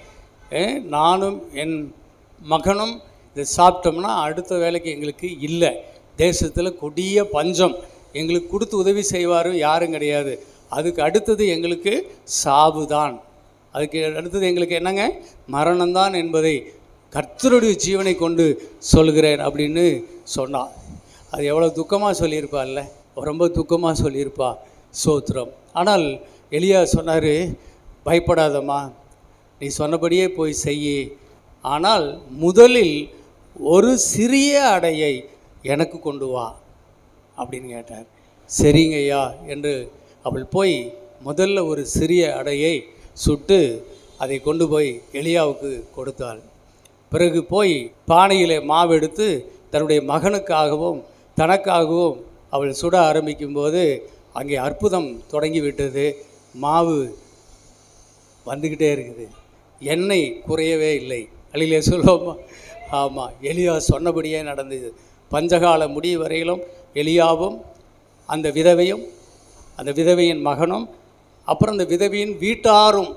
நானும் என் மகனும் இதை சாப்பிட்டோம்னா அடுத்த வேலைக்கு எங்களுக்கு இல்லை, தேசத்தில் கொடிய பஞ்சம், எங்களுக்கு கொடுத்து உதவி செய்வாரும் யாரும் கிடையாது, அதுக்கு அடுத்தது எங்களுக்கு சாவு தான், அதுக்கு அடுத்தது எங்களுக்கு என்னங்க மரணம்தான் என்பதை கர்த்தருடைய ஜீவனை கொண்டு சொல்கிறேன் அப்படின்னு சொன்னான். அது எவ்வளோ துக்கமாக சொல்லியிருப்பாள்ல, ரொம்ப துக்கமாக சொல்லியிருப்பா. சோத்திரம். ஆனால் எலியா சொன்னார், பயப்படாதம்மா, நீ சொன்னபடியே போய் செய், ஆனால் முதலில் ஒரு சிறிய அடையை எனக்கு கொண்டு வா அப்படின்னு கேட்டார். சரிங்க ஐயா என்று அவள் போய் முதல்ல ஒரு சிறிய அடையை சுட்டு அதை கொண்டு போய் எலியாவுக்கு கொடுத்தாள். பிறகு போய் பானையிலே மாவு எடுத்து தன்னுடைய மகனுக்காகவும் தனக்காகவும் அவள் சுட ஆரம்பிக்கும்போது அங்கே அற்புதம் தொடங்கிவிட்டது. மாவு வந்துக்கிட்டே இருக்குது, எண்ணெய் குறையவே இல்லை. அல்லையிலே சொல்லுவோமா? ஆமாம், எலியா சொன்னபடியே நடந்தது. பஞ்சகால முடிவு வரையிலும் எலியாவும் அந்த விதவையும் அந்த விதவையின் மகனும் அப்புறம் அந்த விதவையின் வீட்டாரும்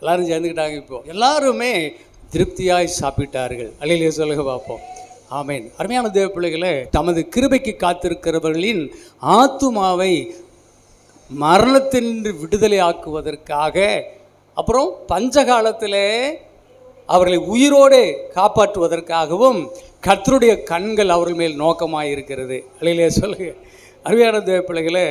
எல்லாரும் சேர்ந்துக்கிட்டாங்க. இப்போ எல்லாருமே திருப்தியாய் சாப்பிட்டார்கள். அல்லையிலே சொல்லுங்க பார்ப்போம். ஆமேன். அருமையான தேவ பிள்ளைகளே, தமது கிருபைக்கு காத்திருக்கிறவர்களின் ஆத்துமாவை மரணத்தினின்று விடுதலை ஆக்குவதற்காக, அப்புறம் பஞ்சகாலத்திலே அவர்களை உயிரோடு காப்பாற்றுவதற்காகவும் கர்த்தருடைய கண்கள் அவர்கள் மேல் நோக்கமாக இருக்கிறது. அல்லையிலே சொல்லுங்க. அருமையான தேவ பிள்ளைகளே,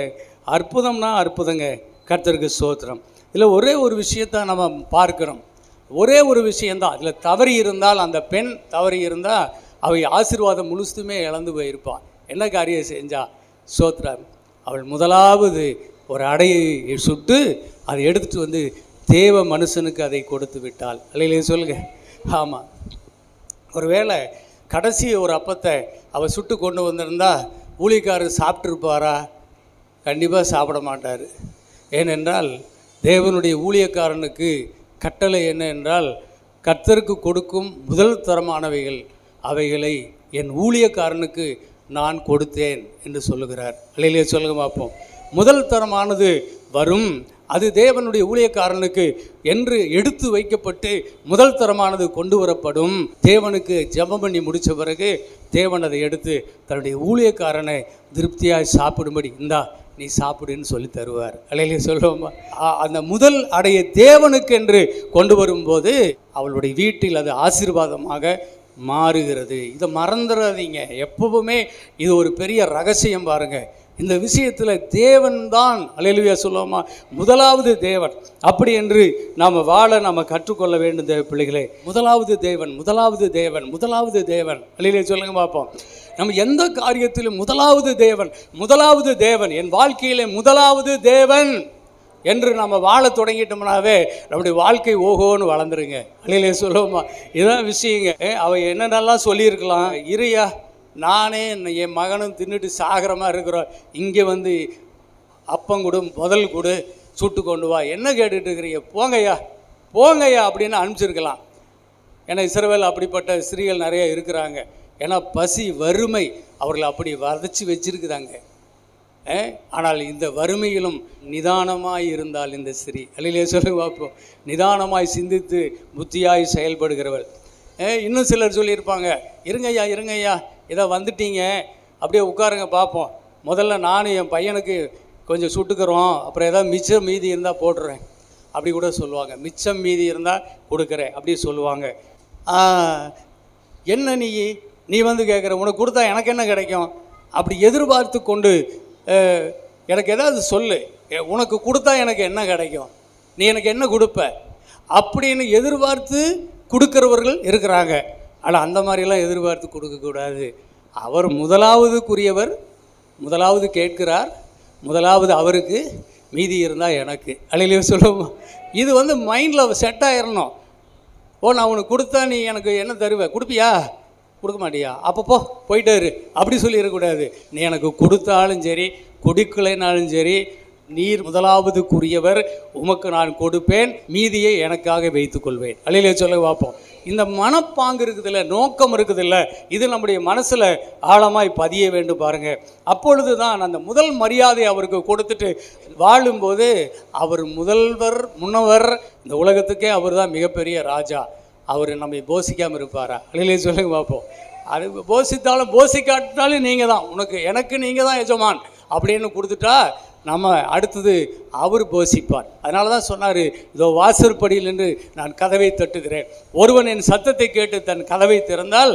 அற்புதம்னா அற்புதங்க. கர்த்தருக்கு ஸ்தோத்திரம். இதில் ஒரே ஒரு விஷயத்தை நம்ம பார்க்கிறோம். ஒரே ஒரு விஷயந்தான். இதில் தவறி இருந்தால், அந்த பெண் தவறி இருந்தால் அவை ஆசீர்வாதம் முழுசுமே இழந்து போயிருப்பான். என்ன காரியம் செஞ்சா? ஸ்தோத்திரம். அவள் முதலாவது ஒரு அடையை சுட்டு அதை எடுத்துகிட்டு வந்து தேவ மனுஷனுக்கு அதை கொடுத்து விட்டாள். அல்லையிலே சொல்லுங்க. ஆமாம், ஒருவேளை கடைசி ஒரு அப்பத்தை அவள் சுட்டு கொண்டு வந்திருந்தா ஊழியக்காரர் சாப்பிட்ருப்பாரா? கண்டிப்பாக சாப்பிட மாட்டார். ஏனென்றால் தேவனுடைய ஊழியக்காரனுக்கு கட்டளை என்ன என்றால், கர்த்தருக்கு கொடுக்கும் முதல் தரமானவைகள் அவைகளை என் ஊழியக்காரனுக்கு நான் கொடுத்தேன் என்று சொல்லுகிறார். அல்லையிலே சொல்லுங்க பார்ப்போம். முதல் தரமானது வரும், அது தேவனுடைய ஊழியக்காரனுக்கு என்று எடுத்து வைக்கப்பட்டு முதல் தரமானது கொண்டு வரப்படும். தேவனுக்கு ஜெபம் பண்ணி முடித்த பிறகு தேவன் அதை எடுத்து தன்னுடைய ஊழியக்காரனை திருப்தியாக சாப்பிடும்படி, இந்தா நீ சாப்பிடுன்னு சொல்லி தருவார். அல்லையிலே சொல்லுவோமா? அந்த முதல் அடைய தேவனுக்கு என்று கொண்டு வரும்போது அவளுடைய வீட்டில் அது ஆசீர்வாதமாக மாறுகிறது. இதை மறந்துடாதீங்க. எப்பவுமே இது ஒரு பெரிய ரகசியம் பாருங்கள். இந்த விஷயத்தில் தேவன் தான், அல்லேலூயா சொல்லுவோமா, முதலாவது தேவன். அப்படி என்று நாம் வாழ நாம் கற்றுக்கொள்ள வேண்டும் தேவ பிள்ளைகளே. முதலாவது தேவன், முதலாவது தேவன், முதலாவது தேவன். அல்லேலூயா சொல்லுங்க பார்ப்போம். நம்ம எந்த காரியத்திலும் முதலாவது தேவன், முதலாவது தேவன், என் வாழ்க்கையிலே முதலாவது தேவன் என்று நம்ம வாழ தொடங்கிட்டோம்னாவே நம்முடைய வாழ்க்கை ஓஹோன்னு வளர்ந்துருங்க. அல்லேலூயா சொல்லுவோமா? இதுதான் விஷயங்க. அவள் என்னென்னலாம் சொல்லியிருக்கலாம். இறையா, நானே என் மகனும் தின்னுட்டு சாகிற மாதிரி இருக்கிறோம், இங்கே வந்து அப்பம் கொடு, முதல் கொடு, சுட்டு கொண்டு வா, என்ன கேட்டுட்டு இருக்கிறீங்க, போங்கய்யா போங்கய்யா அப்படின்னு அனுப்பிச்சிருக்கலாம். ஏன்னா இஸ்ரவேல் அப்படிப்பட்ட ஸ்திரீகள் நிறைய இருக்கிறாங்க. ஏன்னா பசி வறுமை அவர்களை அப்படி வதச்சி வச்சிருக்குதாங்க. ஆனால் இந்த வறுமையிலும் நிதானமாய் இருந்தால் இந்த ஸ்திரீ, அல்லையிலே சொல்லுங்க பார்ப்போம், நிதானமாய் சிந்தித்து புத்தியாய் செயல்படுகிறவள். இன்னும் சிலர் சொல்லியிருப்பாங்க, இருங்கய்யா இருங்கய்யா, இதை வந்துட்டீங்க, அப்படியே உட்காருங்க பார்ப்போம், முதல்ல நானும் என் பையனுக்கு கொஞ்சம் சுட்டுக்கிறோம், அப்புறம் ஏதாவது மிச்சம் மீதி இருந்தால் போடுறேன் அப்படி கூட சொல்லுவாங்க. மிச்சம் மீதி இருந்தால் கொடுக்குறேன் அப்படி சொல்லுவாங்க. என்ன நீ வந்து கேட்குற, உனக்கு கொடுத்தா எனக்கு என்ன கிடைக்கும் அப்படி எதிர்பார்த்து கொண்டு எனக்கு ஏதாவது சொல்லு, உனக்கு கொடுத்தா எனக்கு என்ன கிடைக்கும், நீ எனக்கு என்ன கொடுப்ப அப்படின்னு எதிர்பார்த்து கொடுக்குறவர்கள் இருக்கிறாங்க. ஆனால் அந்த மாதிரிலாம் எதிர்பார்த்து கொடுக்கக்கூடாது. அவர் முதலாவதுக்குரியவர், முதலாவது கேட்கிறார், முதலாவது அவருக்கு, மீதி இருந்தால் எனக்கு. அல்லையிலே சொல்லுவோம். இது வந்து மைண்டில் செட் ஆகிடணும். ஓ, நான் உனக்கு கொடுத்தா நீ எனக்கு என்ன தருவ, கொடுப்பியா, கொடுக்க மாட்டியா, அப்பப்போ போயிட்டே இரு அப்படி சொல்லிடக்கூடாது. நீ எனக்கு கொடுத்தாலும் சரி கொடுக்கலைனாலும் சரி, நீர் முதலாவதுக்குரியவர், உமக்கு நான் கொடுப்பேன், மீதியை எனக்காக வைத்துக்கொள்வேன். அல்லேலூயா சொல்ல பார்ப்போம். இந்த மனப்பாங்கு இருக்குதுல்ல, நோக்கம் இருக்குதுல்ல, இது நம்முடைய மனசில் ஆழமாய் பதிய வேண்டும் பாருங்க. அப்பொழுது தான் அந்த முதல் மரியாதை அவருக்கு கொடுத்துட்டு வாழும்போது அவர் முதல்வர், முன்னவர், இந்த உலகத்துக்கே அவர் தான் மிகப்பெரிய ராஜா. அவர் நம்மை போசிக்காமல் இருப்பாரா? அல்லேலூயா சொல்லுங்க பார்ப்போம். அது போசித்தாலும் போசிக்காட்டாலும் நீங்கள் தான், உனக்கு எனக்கு நீங்கள் தான் எஜமான் அப்படின்னு கொடுத்துட்டா நம்ம அடுத்தது அவர் போசிப்பார். அதனால தான் சொன்னார், இதோ வாசற்படியில் நின்று நான் கதவை தட்டுகிறேன், ஒருவன் என் சத்தத்தை கேட்டு தன் கதவை திறந்தால்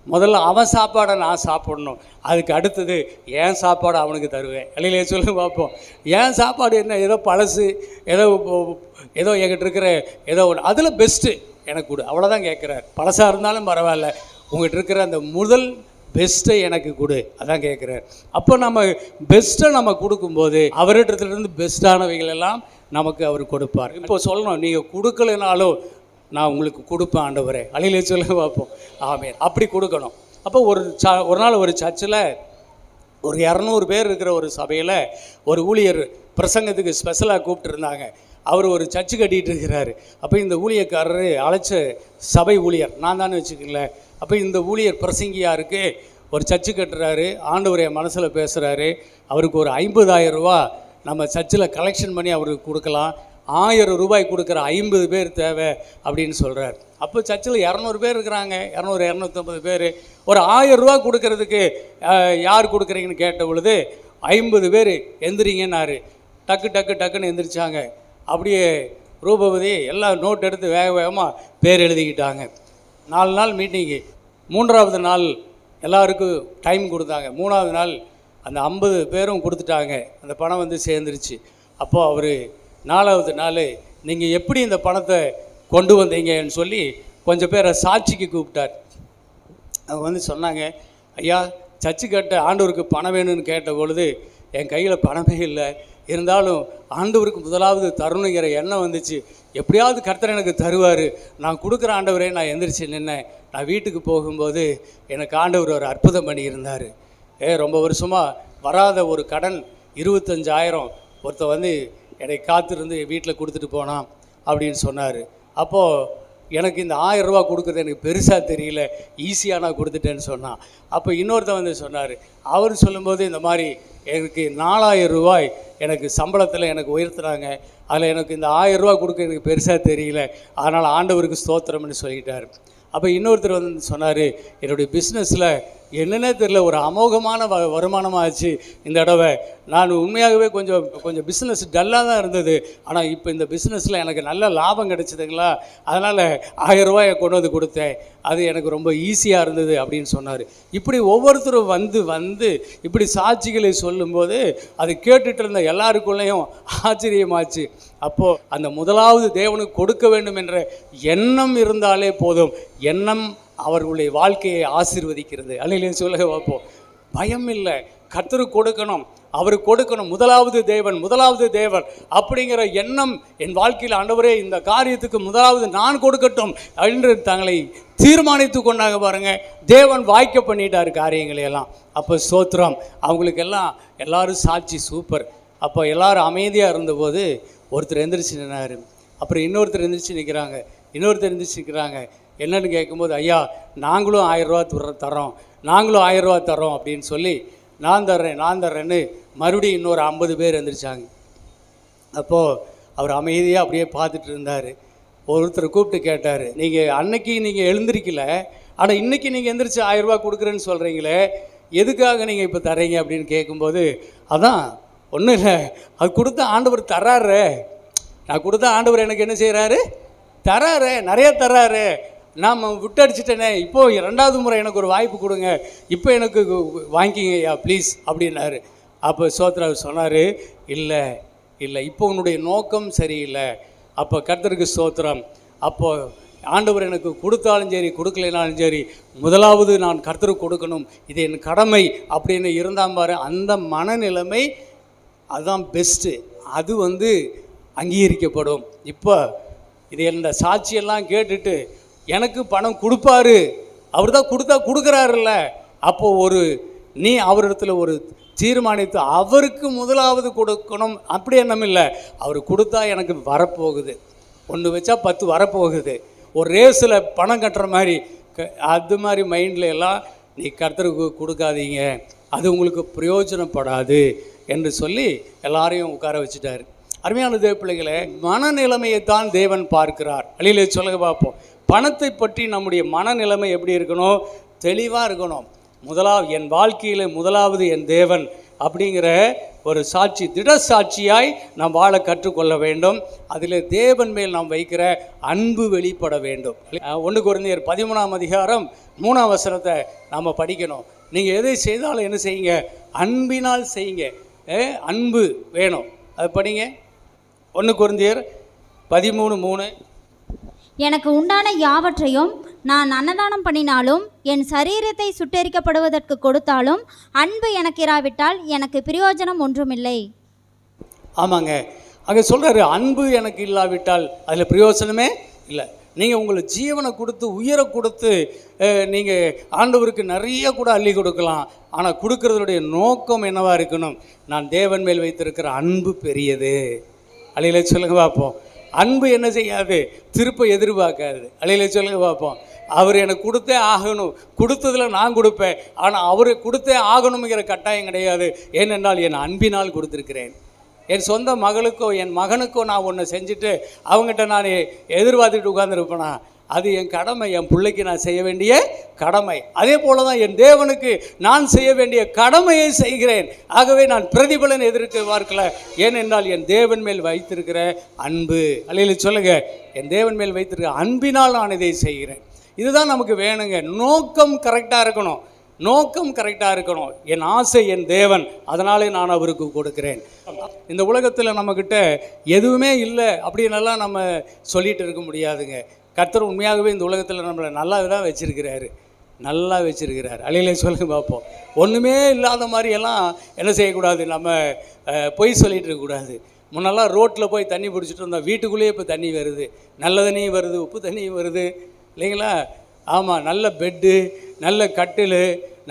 முதல்ல அவன் சாப்பாடை நான் சாப்பிடணும், அதுக்கு அடுத்தது என் சாப்பாடு அவனுக்கு தருவேன். அல்லையிலே சொல்லுங்க பார்ப்போம். என் சாப்பாடு என்ன, ஏதோ பழசு, ஏதோ என்கிட்ட இருக்கிற ஏதோ ஒன்று அதில் பெஸ்ட்டு எனக்கு கொடு, அவ்வளோதான் கேட்குறார். பழசாக இருந்தாலும் பரவாயில்ல, உங்கள்கிட்ட இருக்கிற அந்த முதல் பெஸ்ட்டை எனக்கு கொடு, அதான் கேட்குறார். அப்போ நம்ம பெஸ்ட்டை நம்ம கொடுக்கும்போது அவரிடத்துலேருந்து பெஸ்ட்டானவைகள் எல்லாம் நமக்கு அவர் கொடுப்பார். இப்போ சொல்லணும், நீங்கள் கொடுக்கலைனாலும் நான் உங்களுக்கு கொடுப்பேன் ஆண்டவரே. அழிலே சொல்ல பார்ப்போம். ஆமென். அப்படி கொடுக்கணும். அப்போ ஒரு நாள் ஒரு சர்ச்சில் ஒரு 200 பேர் இருக்கிற ஒரு சபையில் ஒரு ஊழியர் பிரசங்கத்துக்கு ஸ்பெஷலாக கூப்பிட்டுருந்தாங்க. அவர் ஒரு சர்ச்சு கட்டிகிட்டு இருக்கிறாரு. அப்போ இந்த ஊழியக்காரர் அழைச்ச சபை ஊழியர் நான் தானே வச்சுக்கங்களேன். அப்போ இந்த ஊழியர் பிரசங்கியாருக்கு ஒரு சர்ச்சு கட்டுறாரு, ஆண்டவரை மனசில் பேசுகிறாரு. அவருக்கு ஒரு 50,000 ரூபா நம்ம சர்ச்சில் கலெக்ஷன் பண்ணி அவருக்கு கொடுக்கலாம், 1000 ரூபாய் கொடுக்குற 50 பேர் தேவை அப்படின்னு சொல்கிறார். அப்போ சர்ச்சில் 200 பேர் இருக்கிறாங்க, 200-250 பேர். ஒரு 1000 ரூபா கொடுக்கறதுக்கு யார் கொடுக்குறீங்கன்னு கேட்ட பொழுது 50 பேர் எந்திரிங்கன்னாரு. டக்குன்னு எந்திரிச்சாங்க. அப்படியே ரூபவதி எல்லாம் நோட் எடுத்து வேக வேகமாக பேர் எழுதிக்கிட்டாங்க. 4 நாள் மீட்டிங்கு. 3ஆவது நாள் எல்லாருக்கும் டைம் கொடுத்தாங்க. 3ஆவது நாள் அந்த 50 பேரும் கொடுத்துட்டாங்க. அந்த பணம் வந்து சேர்ந்துருச்சு. அப்போது அவர் 4ஆவது நாள் நீங்கள் எப்படி இந்த பணத்தை கொண்டு வந்தீங்கன்னு சொல்லி கொஞ்சம் பேரை சாட்சிக்கு கூப்பிட்டார். அவங்க வந்து சொன்னாங்க, ஐயா சர்ச்சு கட்ட ஆண்டவருக்கு பணம் வேணும்னு கேட்ட பொழுது என் கையில் பணமே இல்லை, இருந்தாலும் ஆண்டவருக்கு முதலாவது தருணுங்கிற எண்ணம் வந்துச்சு, எப்படியாவது கர்த்தர் எனக்கு தருவார், நான் கொடுக்குற ஆண்டவரே. நான் எந்திரிச்சு நின்னேன். நான் வீட்டுக்கு போகும்போது எனக்கு ஆண்டவர் ஒரு அற்புதம் பண்ணியிருந்தார். ரொம்ப வருஷமாக வராத ஒரு கடன் 25,000 ஒருத்தர் வந்து என்னை காத்திருந்து வீட்டில் கொடுத்துட்டு போனான் அப்படின்னு சொன்னார். அப்போது எனக்கு இந்த 1000 ரூபா கொடுக்குறது எனக்கு பெருசாக தெரியல, ஈஸியாக நான் கொடுத்துட்டேன்னு சொன்னான். அப்போ இன்னொருத்தர் வந்து சொன்னார். அவர் சொல்லும்போது இந்த மாதிரி எனக்கு 4000 ரூபாய் எனக்கு சம்பளத்தில் எனக்கு உயர்த்துறாங்க, அதில் எனக்கு இந்த 1000 ரூபா கொடுக்க எனக்கு பெருசாக தெரியல, அதனால் ஆண்டவருக்கு ஸ்தோத்திரம்னு சொல்லிட்டார். அப்போ இன்னொருத்தர் வந்து சொன்னார், என்னுடைய பிஸ்னஸில் என்னென்னே தெரியல ஒரு அமோகமான வருமானமாகச்சு இந்த தடவை. நான் உண்மையாகவே கொஞ்சம் பிஸ்னஸ் டல்லாக தான் இருந்தது, ஆனால் இப்போ இந்த பிஸ்னஸில் எனக்கு நல்ல லாபம் கிடச்சிதுங்களா, அதனால் 1000 ரூபாயை கொண்டு வந்து கொடுத்தேன், அது எனக்கு ரொம்ப ஈஸியாக இருந்தது அப்படின்னு சொன்னார். இப்படி ஒவ்வொருத்தரும் வந்து இப்படி சாட்சிகளை சொல்லும்போது அது கேட்டுட்டு இருந்த எல்லாருக்குள்ளேயும் ஆச்சரியமாச்சு. அப்போது அந்த முதலாவது தேவனுக்கு கொடுக்க வேண்டும் என்ற எண்ணம் இருந்தாலே போதும், எண்ணம் அவர்களுடைய வாழ்க்கையை ஆசீர்வதிக்கிறது. அல்லையிலே சொல்ல வைப்போம். பயம் இல்லை, கர்த்தருக்கு கொடுக்கணும், அவருக்கு கொடுக்கணும், முதலாவது தேவன் அப்படிங்கிற எண்ணம் என் வாழ்க்கையில், ஆண்டவரே இந்த காரியத்துக்கு முதலாவது நான் கொடுக்கட்டும் என்று தங்களை தீர்மானித்து கொண்டாங்க பாருங்க. தேவன் வாய்க்க பண்ணிட்டார் காரியங்களையெல்லாம். அப்போ ஸ்தோத்திரம். அவங்களுக்கெல்லாம் எல்லாரும் சாட்சி சூப்பர். அப்போ எல்லாரும் அமைதியாக இருந்தபோது ஒருத்தர் எந்திரிச்சு நின்னார். அப்புறம் இன்னொருத்தர் எந்திரிச்சு நிற்கிறாங்க. என்னன்னு கேட்கும்போது, ஐயா நாங்களும் 1000 ரூபா தரோம் அப்படின்னு சொல்லி நான் தர்றேன்னு மறுபடியும் இன்னொரு 50 பேர் எந்திரிச்சாங்க. அப்போது அவர் அமைதியாக அப்படியே பார்த்துட்டு இருந்தார். ஒருத்தர் கூப்பிட்டு கேட்டார், அன்னைக்கு நீங்கள் எழுந்திருக்கல, ஆனால் இன்றைக்கி நீங்கள் எந்திரிச்சு 1000 ரூபா கொடுக்குறேன்னு சொல்கிறீங்களே, எதுக்காக நீங்கள் இப்போ தர்றீங்க அப்படின்னு கேட்கும்போது, அதான் ஒன்றும் இல்லை, அது கொடுத்த ஆண்டவர் தர்றாரு, நான் கொடுத்த ஆண்டவர் எனக்கு என்ன செய்கிறாரு, தர்றாரு, நிறைய தர்றாரு, நான் விட்டடிச்சிட்டேனே, இப்போது 2வது முறை எனக்கு ஒரு வாய்ப்பு கொடுங்க, இப்போ எனக்கு வாங்கிக்கிங்கய்யா ப்ளீஸ் அப்படின்னாரு. அப்போ சோத்ராவு சொன்னார், இல்லை இப்போ உன்னுடைய நோக்கம் சரியில்லை. அப்போ கர்த்தருக்கு ஸ்தோத்திரம். அப்போது ஆண்டவர் எனக்கு கொடுத்தாலும் சரி கொடுக்கலைனாலும் சரி, முதலாவது நான் கர்த்தருக்கு கொடுக்கணும், இது என் கடமை அப்படின்னு இருந்தால் பாரு, அந்த மனநிலைமை அதுதான் பெஸ்ட்டு. அது வந்து அங்கீகரிக்கப்படும். இப்போ இது இந்த சாட்சியெல்லாம் கேட்டுட்டு எனக்கு பணம் கொடுப்பாரு அவர் தான் கொடுக்குறாருல்ல. அப்போது நீ அவரிடத்துல ஒரு தீர்மானித்து அவருக்கு முதலாவது கொடுக்கணும் அப்படி எண்ணம் இல்லை. அவர் கொடுத்தா எனக்கு வரப்போகுது, 1 வச்சா 10 வரப்போகுது, ஒரு ரேஸில் பணம் கட்டுற மாதிரி அது மாதிரி மைண்டில் எல்லாம் நீ கர்த்தருக்கு கொடுக்காதீங்க, அது உங்களுக்கு பிரயோஜனப்படாது என்று சொல்லி எல்லாரையும் உட்கார வச்சுட்டார். அருமையான தேவ பிள்ளைகளே, மனநிலைமையை தான் தேவன் பார்க்கிறார். அழியிலே சொல்ல பார்ப்போம். பணத்தை பற்றி நம்முடைய மனநிலைமை எப்படி இருக்கணும்? தெளிவாக இருக்கணும். என் வாழ்க்கையில் முதலாவது என் தேவன் அப்படிங்கிற ஒரு சாட்சி, திட சாட்சியாய் நாம் வாழ கற்றுக்கொள்ள வேண்டும். அதில் தேவன் மேல் நாம் வைக்கிற அன்பு வெளிப்பட வேண்டும். 1 கொரிந்தியர் 13ஆம் அதிகாரம் 3ஆம் வசனத்தை நாம் படிக்கணும். நீங்கள் எதை செய்தாலும் என்ன செய்யுங்க? அன்பினால் செய்யுங்க. அன்பு வேணும். அது படிங்க. 1 கொரிந்தியர் 13:3. எனக்கு உண்டான யாவற்றையும் நான் அன்னதானம் பண்ணினாலும் என் சரீரத்தை சுட்டெரிக்கப்படுவதற்கு கொடுத்தாலும் அன்பு எனக்கு இராவிட்டால் எனக்கு பிரயோஜனம் ஒன்றுமில்லை. ஆமாங்க, அங்கே சொல்கிறாரு, அன்பு எனக்கு இல்லாவிட்டால் அதில் பிரயோஜனமே இல்லை. நீங்கள் உங்களை ஜீவனை கொடுத்து உயிரை கொடுத்து நீங்கள் ஆண்டவருக்கு நிறைய கூட அள்ளி கொடுக்கலாம். ஆனால் கொடுக்கறதுடைய நோக்கம் என்னவாக இருக்கணும்? நான் தேவன் மேல் வைத்திருக்கிற அன்பு பெரியது. அழியில சொல்லுங்க பார்ப்போம். அன்பு என்ன செய்யாது? திருப்ப எதிர்பார்க்காது. அழியில சொல்லுங்க பார்ப்போம். அவர் எனக்கு கொடுத்தே ஆகணும், கொடுத்ததில் நான் கொடுப்பேன், ஆனால் அவர் கொடுத்தே ஆகணுங்கிற கட்டாயம் கிடையாது. ஏனென்றால் என் அன்பினால் கொடுத்துருக்கிறேன். என் சொந்த மகளுக்கோ என் மகனுக்கோ நான் ஒன்று செஞ்சுட்டு அவங்ககிட்ட நான் எதிர்பார்த்துட்டு உட்கார்ந்துருப்பேனா? அது என் கடமை, என் பிள்ளைக்கு நான் செய்ய வேண்டிய கடமை. அதே போல தான் என் தேவனுக்கு நான் செய்ய வேண்டிய கடமையை செய்கிறேன். ஆகவே நான் பிரதிபலன் எதிர்பார்க்கல. ஏனென்றால் என் தேவன் மேல் வைத்திருக்கிற அன்பு. அல்லையில சொல்லுங்க, என் தேவன் மேல் வைத்திருக்கிற அன்பினால் நான் இதை செய்கிறேன். இதுதான் நமக்கு வேணுங்க. நோக்கம் கரெக்டாக இருக்கணும். நோக்கம் கரெக்டாக இருக்கணும். என் ஆசை என் தேவன், அதனாலே நான் அவருக்கு கொடுக்கிறேன். இந்த உலகத்தில் நம்மக்கிட்ட எதுவுமே இல்லை அப்படின்னெல்லாம் நம்ம சொல்லிகிட்டு இருக்க முடியாதுங்க. கர்த்தர் உண்மையாகவே இந்த உலகத்தில் நம்மளை நல்லா தான் வச்சுருக்கிறாரு, நல்லா வச்சுருக்கிறார். அழியிலே சொல்லுங்க பார்ப்போம். ஒன்றுமே இல்லாத மாதிரியெல்லாம் என்ன செய்யக்கூடாது? நம்ம பொய் சொல்லிகிட்டு இருக்கக்கூடாது. முன்னெல்லாம் ரோட்டில் போய் தண்ணி பிடிச்சிட்டு இருந்தோம், வீட்டுக்குள்ளேயே இப்போ தண்ணி வருது, நல்ல தண்ணியும் வருது, உப்பு தண்ணியும் வருது இல்லைங்களா? ஆமாம், நல்ல பெட்டு, நல்ல கட்டில்,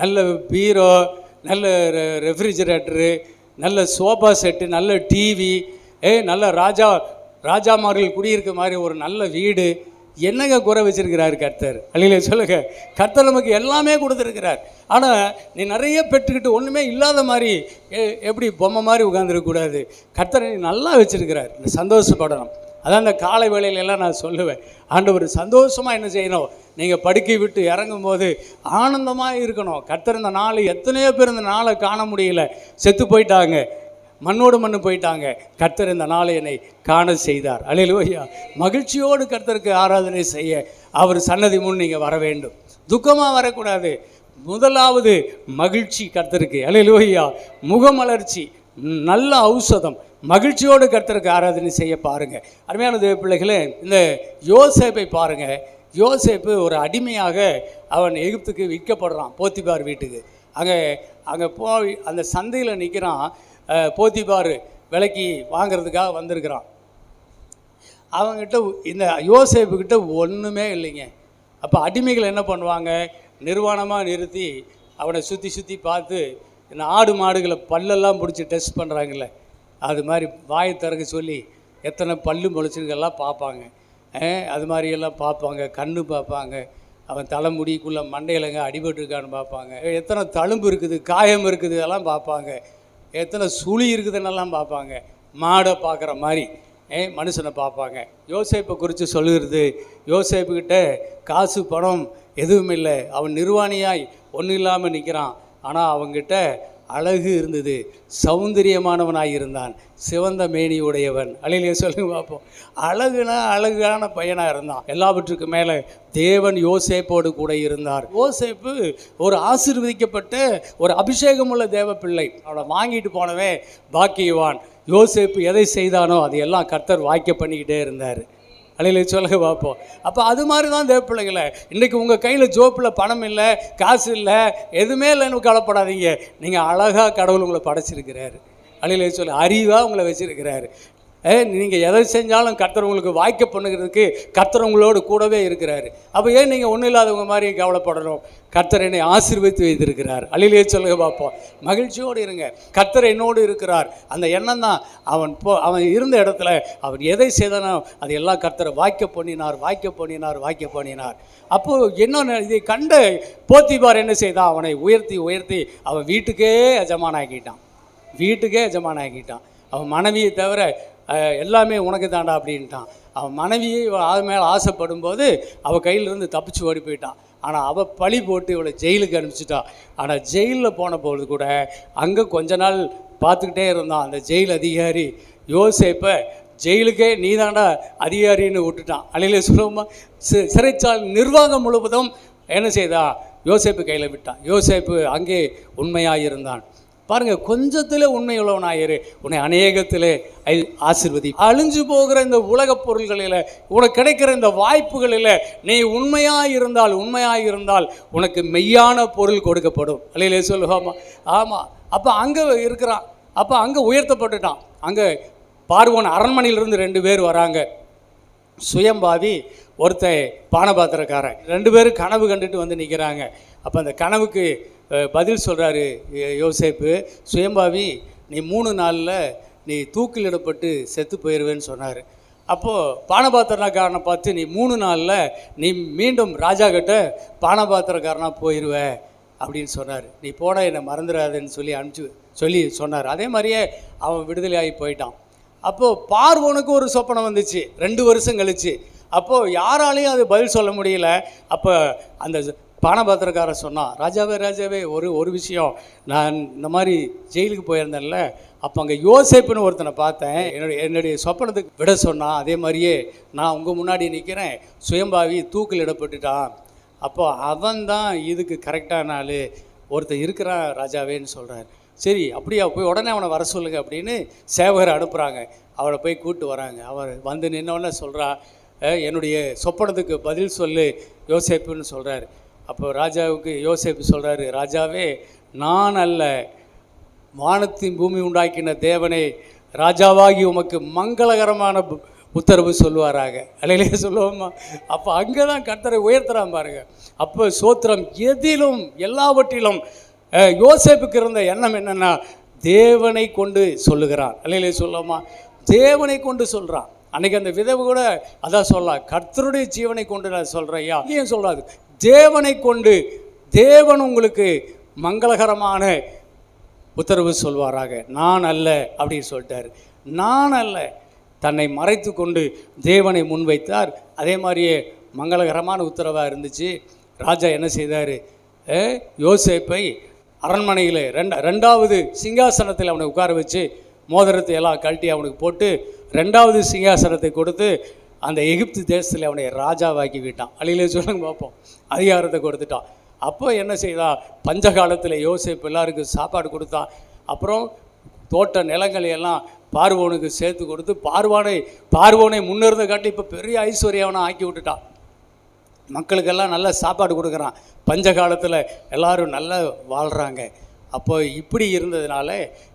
நல்ல பீரோ, நல்ல ரெஃப்ரிஜரேட்டரு, நல்ல சோஃபா செட்டு, நல்ல டிவி, நல்ல ராஜாமார்கள் குடியிருக்க மாதிரி ஒரு நல்ல வீடு. என்னங்க குறை வச்சிருக்கிறார் கர்த்தர்? அல்லையில சொல்லுங்க, கர்த்தர் நமக்கு எல்லாமே கொடுத்துருக்கிறார். ஆனால் நீ நிறைய பெற்றுக்கிட்டு ஒன்றுமே இல்லாத மாதிரி எப்படி பொம்மை மாதிரி உட்காந்துருக்கக்கூடாது. கர்த்தர் நீ நல்லா வச்சுருக்கிறார், இந்த சந்தோஷப்படணும். அதான் இந்த காலை வேளையிலெல்லாம் நான் சொல்லுவேன், ஆண்டவர் சந்தோஷமாக என்ன செய்யணும்? நீங்கள் படுக்கை விட்டு இறங்கும் போது ஆனந்தமாக இருக்கணும். கர்த்தர் இந்த நாள், எத்தனையோ பேர் இந்த நாளை காண முடியல, செத்து போயிட்டாங்க, மண்ணோடு மண்ணு போயிட்டாங்க. கர்த்தர் இந்த நாளை என்னை காண செய்தார். அல்லேலூயா. மகிழ்ச்சியோடு கர்த்தருக்கு ஆராதனை செய்ய அவர் சன்னதி முன் நீங்கள் வர வேண்டும். துக்கமாக வரக்கூடாது. முதலாவது மகிழ்ச்சி கர்த்தருக்கு. அல்லேலூயா. முகமலர்ச்சி, நல்ல ஔஷதம். மகிழ்ச்சியோடு கர்த்தருக்கு ஆராதனை செய்ய பாருங்கள். அருமையான தேவ பிள்ளைகளே, இந்த யோசேப்பை பாருங்கள். யோசேப்பு ஒரு அடிமையாக அவன் எகிப்துக்கு விற்கப்படுறான், போத்திபார் வீட்டுக்கு. அங்கே போய் அந்த சந்தையில் நிற்கிறான். போத்திபார் விலைக்கு வாங்கிறதுக்காக வந்திருக்கிறான். அவங்ககிட்ட இந்த யோசேப்புக்கிட்ட ஒன்றுமே இல்லைங்க. அப்போ அடிமைகள் என்ன பண்ணுவாங்க? நிர்வாணமாக நிறுத்தி அவனை சுற்றி சுற்றி பார்த்து, இந்த ஆடு மாடுகளை பல்லெல்லாம் பிடிச்சி டெஸ்ட் பண்ணுறாங்கல்ல, அது மாதிரி வாயை திறக்க சொல்லி எத்தனை பல்லு முளைச்சிருக்கெல்லாம் பார்ப்பாங்க. அது மாதிரியெல்லாம் பார்ப்பாங்க. கண்ணு பார்ப்பாங்க, அவன் தலைமுடிக்குள்ளே மண்டையிலங்க அடிபட்டுருக்கான்னு பார்ப்பாங்க, எத்தனை தழும்பு இருக்குது, காயம் இருக்குது, அதெல்லாம் பார்ப்பாங்க, எத்தனை சுழி இருக்குதுன்னெல்லாம் பார்ப்பாங்க. மாடை பார்க்குற மாதிரி மனுஷனை பார்ப்பாங்க. யோசேப்பை குறித்து சொல்லுகிறது, யோசேப்புக்கிட்ட காசு பணம் எதுவும் இல்லை, அவன் நிர்வாணியாய் ஒன்றும் இல்லாமல் நிற்கிறான். ஆனால் அவங்ககிட்ட அழகு இருந்தது, சௌந்தரியமானவனாய் இருந்தான், சிவந்த மேனி உடையவன். அழிலே சொல்லுங்க பார்ப்போம். அழகுனா அழகான பையனாக இருந்தான். எல்லாவற்றுக்கு மேலே தேவன் யோசேப்போடு கூட இருந்தார். யோசேப்பு ஒரு ஆசீர்வதிக்கப்பட்ட ஒரு அபிஷேகமுள்ள தேவ பிள்ளை. அவனை வாங்கிட்டு போனவன் பாக்கியவான். யோசேப்பு எதை செய்தானோ அதையெல்லாம் கர்த்தர் வாய்க்க பண்ணிக்கிட்டே இருந்தார். அழில சொல்ல பார்ப்போம். அப்போ அது மாதிரி தான் தேவ பிள்ளைகளை, இன்றைக்கி உங்கள் கையில் ஜோப்பில் பணம் இல்லை, காசு இல்லை, எதுவுமே இல்லைன்னு கவலைப்படாதீங்க. நீங்கள் அழகாக கடவுள் உங்களை படைச்சிருக்கிறாரு. அழில சொல்ல அறிவாக உங்களை வச்சுருக்கிறாரு. நீங்கள் எதை செஞ்சாலும் கர்த்தர் உங்களுக்கு வாய்க்க பண்ணுகிறதுக்கு கர்த்தர் உங்களோடு கூடவே இருக்கிறாரு. அப்போ ஏன் நீங்கள் ஒன்றும் இல்லாதவங்க மாதிரி கவலைப்படணும்? கர்த்தர் என்னை ஆசீர்வதித்து வைத்திருக்கிறார். அல்லேலூயா சொல்லுங்க பார்ப்போம். மகிழ்ச்சியோடு இருங்க, கர்த்தர் என்னோடு இருக்கிறார். அந்த எண்ணம் தான் அவன் இருந்த இடத்துல அவன் எதை செய்தானோ அது எல்லாம் கர்த்தரை வாய்க்க பண்ணினார். அப்போது என்ன இதை கண்ட போத்திபார் என்ன செய்தான்? அவனை உயர்த்தி அவன் வீட்டுக்கே எஜமானாக்கிட்டான். அவன் மனைவியை தவிர எல்லாமே உனக்கு தாண்டா அப்படின்ட்டான். அவன் மனைவியை அது மேலே ஆசைப்படும் போது அவள் கையிலிருந்து தப்பிச்சு ஓடி போயிட்டான். ஆனால் அவள் பழி போட்டு இவளை ஜெயிலுக்கு அனுப்பிச்சிட்டான். ஆனால் ஜெயிலில் போன பொழுது கூட அங்கே கொஞ்ச நாள் பார்த்துக்கிட்டே இருந்தான். அந்த ஜெயில் அதிகாரி யோசேப்பை ஜெயிலுக்கே நீ தாண்டா அதிகாரின்னு விட்டுட்டான். அல்லேலூயா சொல்லுவோமா? சிறைச்சாலை நிர்வாகம் முழுவதும் என்ன செய்தான்? யோசேப்பு கையில் விட்டான். யோசேப்பு அங்கே உண்மையாக இருந்தான். பாருங்கள், கொஞ்சத்தில் உண்மை உள்ளவனாயிரு, உன்னை அநேகத்தில் ஆசீர்வதி. அழிஞ்சு போகிற இந்த உலகப் பொருள்களில், உனக்கு கிடைக்கிற இந்த வாய்ப்புகளில் நீ உண்மையாக இருந்தால் உனக்கு மெய்யான பொருள் கொடுக்கப்படும். அல்லேலூயா சொல்லுவாமா? ஆமாம். அப்போ அங்கே இருக்கிறான். அப்போ அங்கே உயர்த்தப்பட்டுட்டான். அங்கே பார்வோன் அரண்மனையிலிருந்து 2 பேர் வராங்க. சுயம்பாவி, ஒருத்தன் பானபாத்திரக்காரன். 2 பேரும் கனவு கண்டுட்டு வந்து நிற்கிறாங்க. அப்போ அந்த கனவுக்கு பதில் சொல்கிறாரு யோசேப்பு. சுயம்பாவி, நீ 3 நாளில் நீ தூக்கிலிடப்பட்டு செத்து போயிடுவேன்னு சொன்னார். அப்போது பானபாத்திரக்காரனை பார்த்து, நீ 3 நாளில் நீ மீண்டும் ராஜா கிட்ட பானபாத்திரக்காரனாக போயிடுவ அப்படின்னு சொன்னார். நீ போட என்னை மறந்துடாதுன்னு சொல்லி சொன்னார். அதே மாதிரியே அவன் விடுதலையாகி போயிட்டான். அப்போது பார்வோனுக்கு ஒரு சொப்பனம் வந்துச்சு 2 வருஷம் கழிச்சு. அப்போது யாராலையும் அது பதில் சொல்ல முடியல. அப்போ அந்த பானபாத்திரக்காரர் சொன்னான், ராஜாவே ஒரு விஷயம், நான் இந்த மாதிரி ஜெயிலுக்கு போயிருந்தேன்ல, அப்போ அங்கே யோசேப்புன்னு ஒருத்தனை பார்த்தேன். என்னுடைய சொப்பனத்துக்கு விட சொன்னான். அதே மாதிரியே நான் உங்கள் முன்னாடி நிற்கிறேன், சுயம்பாவி தூக்கில் இடப்பட்டுட்டான். அப்போ அவன் தான் இதுக்கு கரெக்டான ஆள் ஒருத்தர் இருக்கிறான் ராஜாவேன்னு சொல்கிறார். சரி, அப்படியா, போய் உடனே அவனை வர சொல்லுங்க அப்படின்னு சேவகரை அனுப்புகிறாங்க. அவனை போய் கூப்பிட்டு வராங்க. அவர் வந்து நின்னோடனே சொல்கிறான், என்னுடைய சொப்பனத்துக்கு பதில் சொல்லு யோசேப்புன்னு சொல்கிறார். அப்போ ராஜாவுக்கு யோசேப்பு சொல்கிறாரு, ராஜாவே, நான் அல்ல, வானத்தின் பூமி உண்டாக்கின தேவனே, ராஜாவாகி உமக்கு மங்களகரமான உத்தரவு சொல்லுவாராக. அல்லேலூயா சொல்லுவோமா? அப்போ அங்கே தான் கர்த்தரை உயர்த்துறான் பாருங்க. அப்போ சோத்திரம், எதிலும் எல்லாவற்றிலும் யோசேப்புக்கு இருந்த எண்ணம் என்னென்னா, தேவனை கொண்டு சொல்லுகிறான். அல்லேலூயா சொல்லுவோமா? தேவனை கொண்டு சொல்கிறான். அன்றைக்கி அந்த விதவு கூட அதான் சொல்லலாம், கர்த்தருடைய ஜீவனை கொண்டு நான் சொல்கிறேன். ஐயா ஏன் சொல்லாது? தேவனை கொண்டு, தேவன் உங்களுக்கு மங்களகரமான உத்தரவு சொல்வாராக. நான் அல்ல அப்படின்னு சொல்லிட்டார். நான் அல்ல, தன்னை மறைத்து கொண்டு தேவனை முன்வைத்தார். அதே மாதிரியே மங்களகரமான உத்தரவாக இருந்துச்சு. ராஜா என்ன செய்தார்? யோசேப்பை அரண்மனையில் 2வது சிங்காசனத்தில் அவனை உட்கார வச்சு மோதிரத்தை எல்லாம் கழட்டி அவனுக்கு போட்டு 2வது சிங்காசனத்தை கொடுத்து அந்த எகிப்து தேசத்தில் அவனை ராஜாவாக்கி விட்டான். அல்லேலூயா சொல்லுங்க பார்ப்போம். அதிகாரத்தை கொடுத்துட்டான். அப்போ என்ன செய்தான்? பஞ்ச காலத்தில் யோசேப்பு எல்லாருக்கும் சாப்பாடு கொடுத்தான். அப்புறம் தோட்ட நிலங்களை எல்லாம் பார்வோனுக்கு சேர்த்து கொடுத்து பார்வோனை முன்னிருந்த காட்டி இப்போ பெரிய ஐஸ்வர்யவனை ஆக்கி விட்டுட்டான். மக்களுக்கெல்லாம் நல்ல சாப்பாடு கொடுக்குறான். பஞ்ச காலத்தில் எல்லோரும் நல்லா வாழ்கிறாங்க. அப்போ இப்படி இருந்ததுனால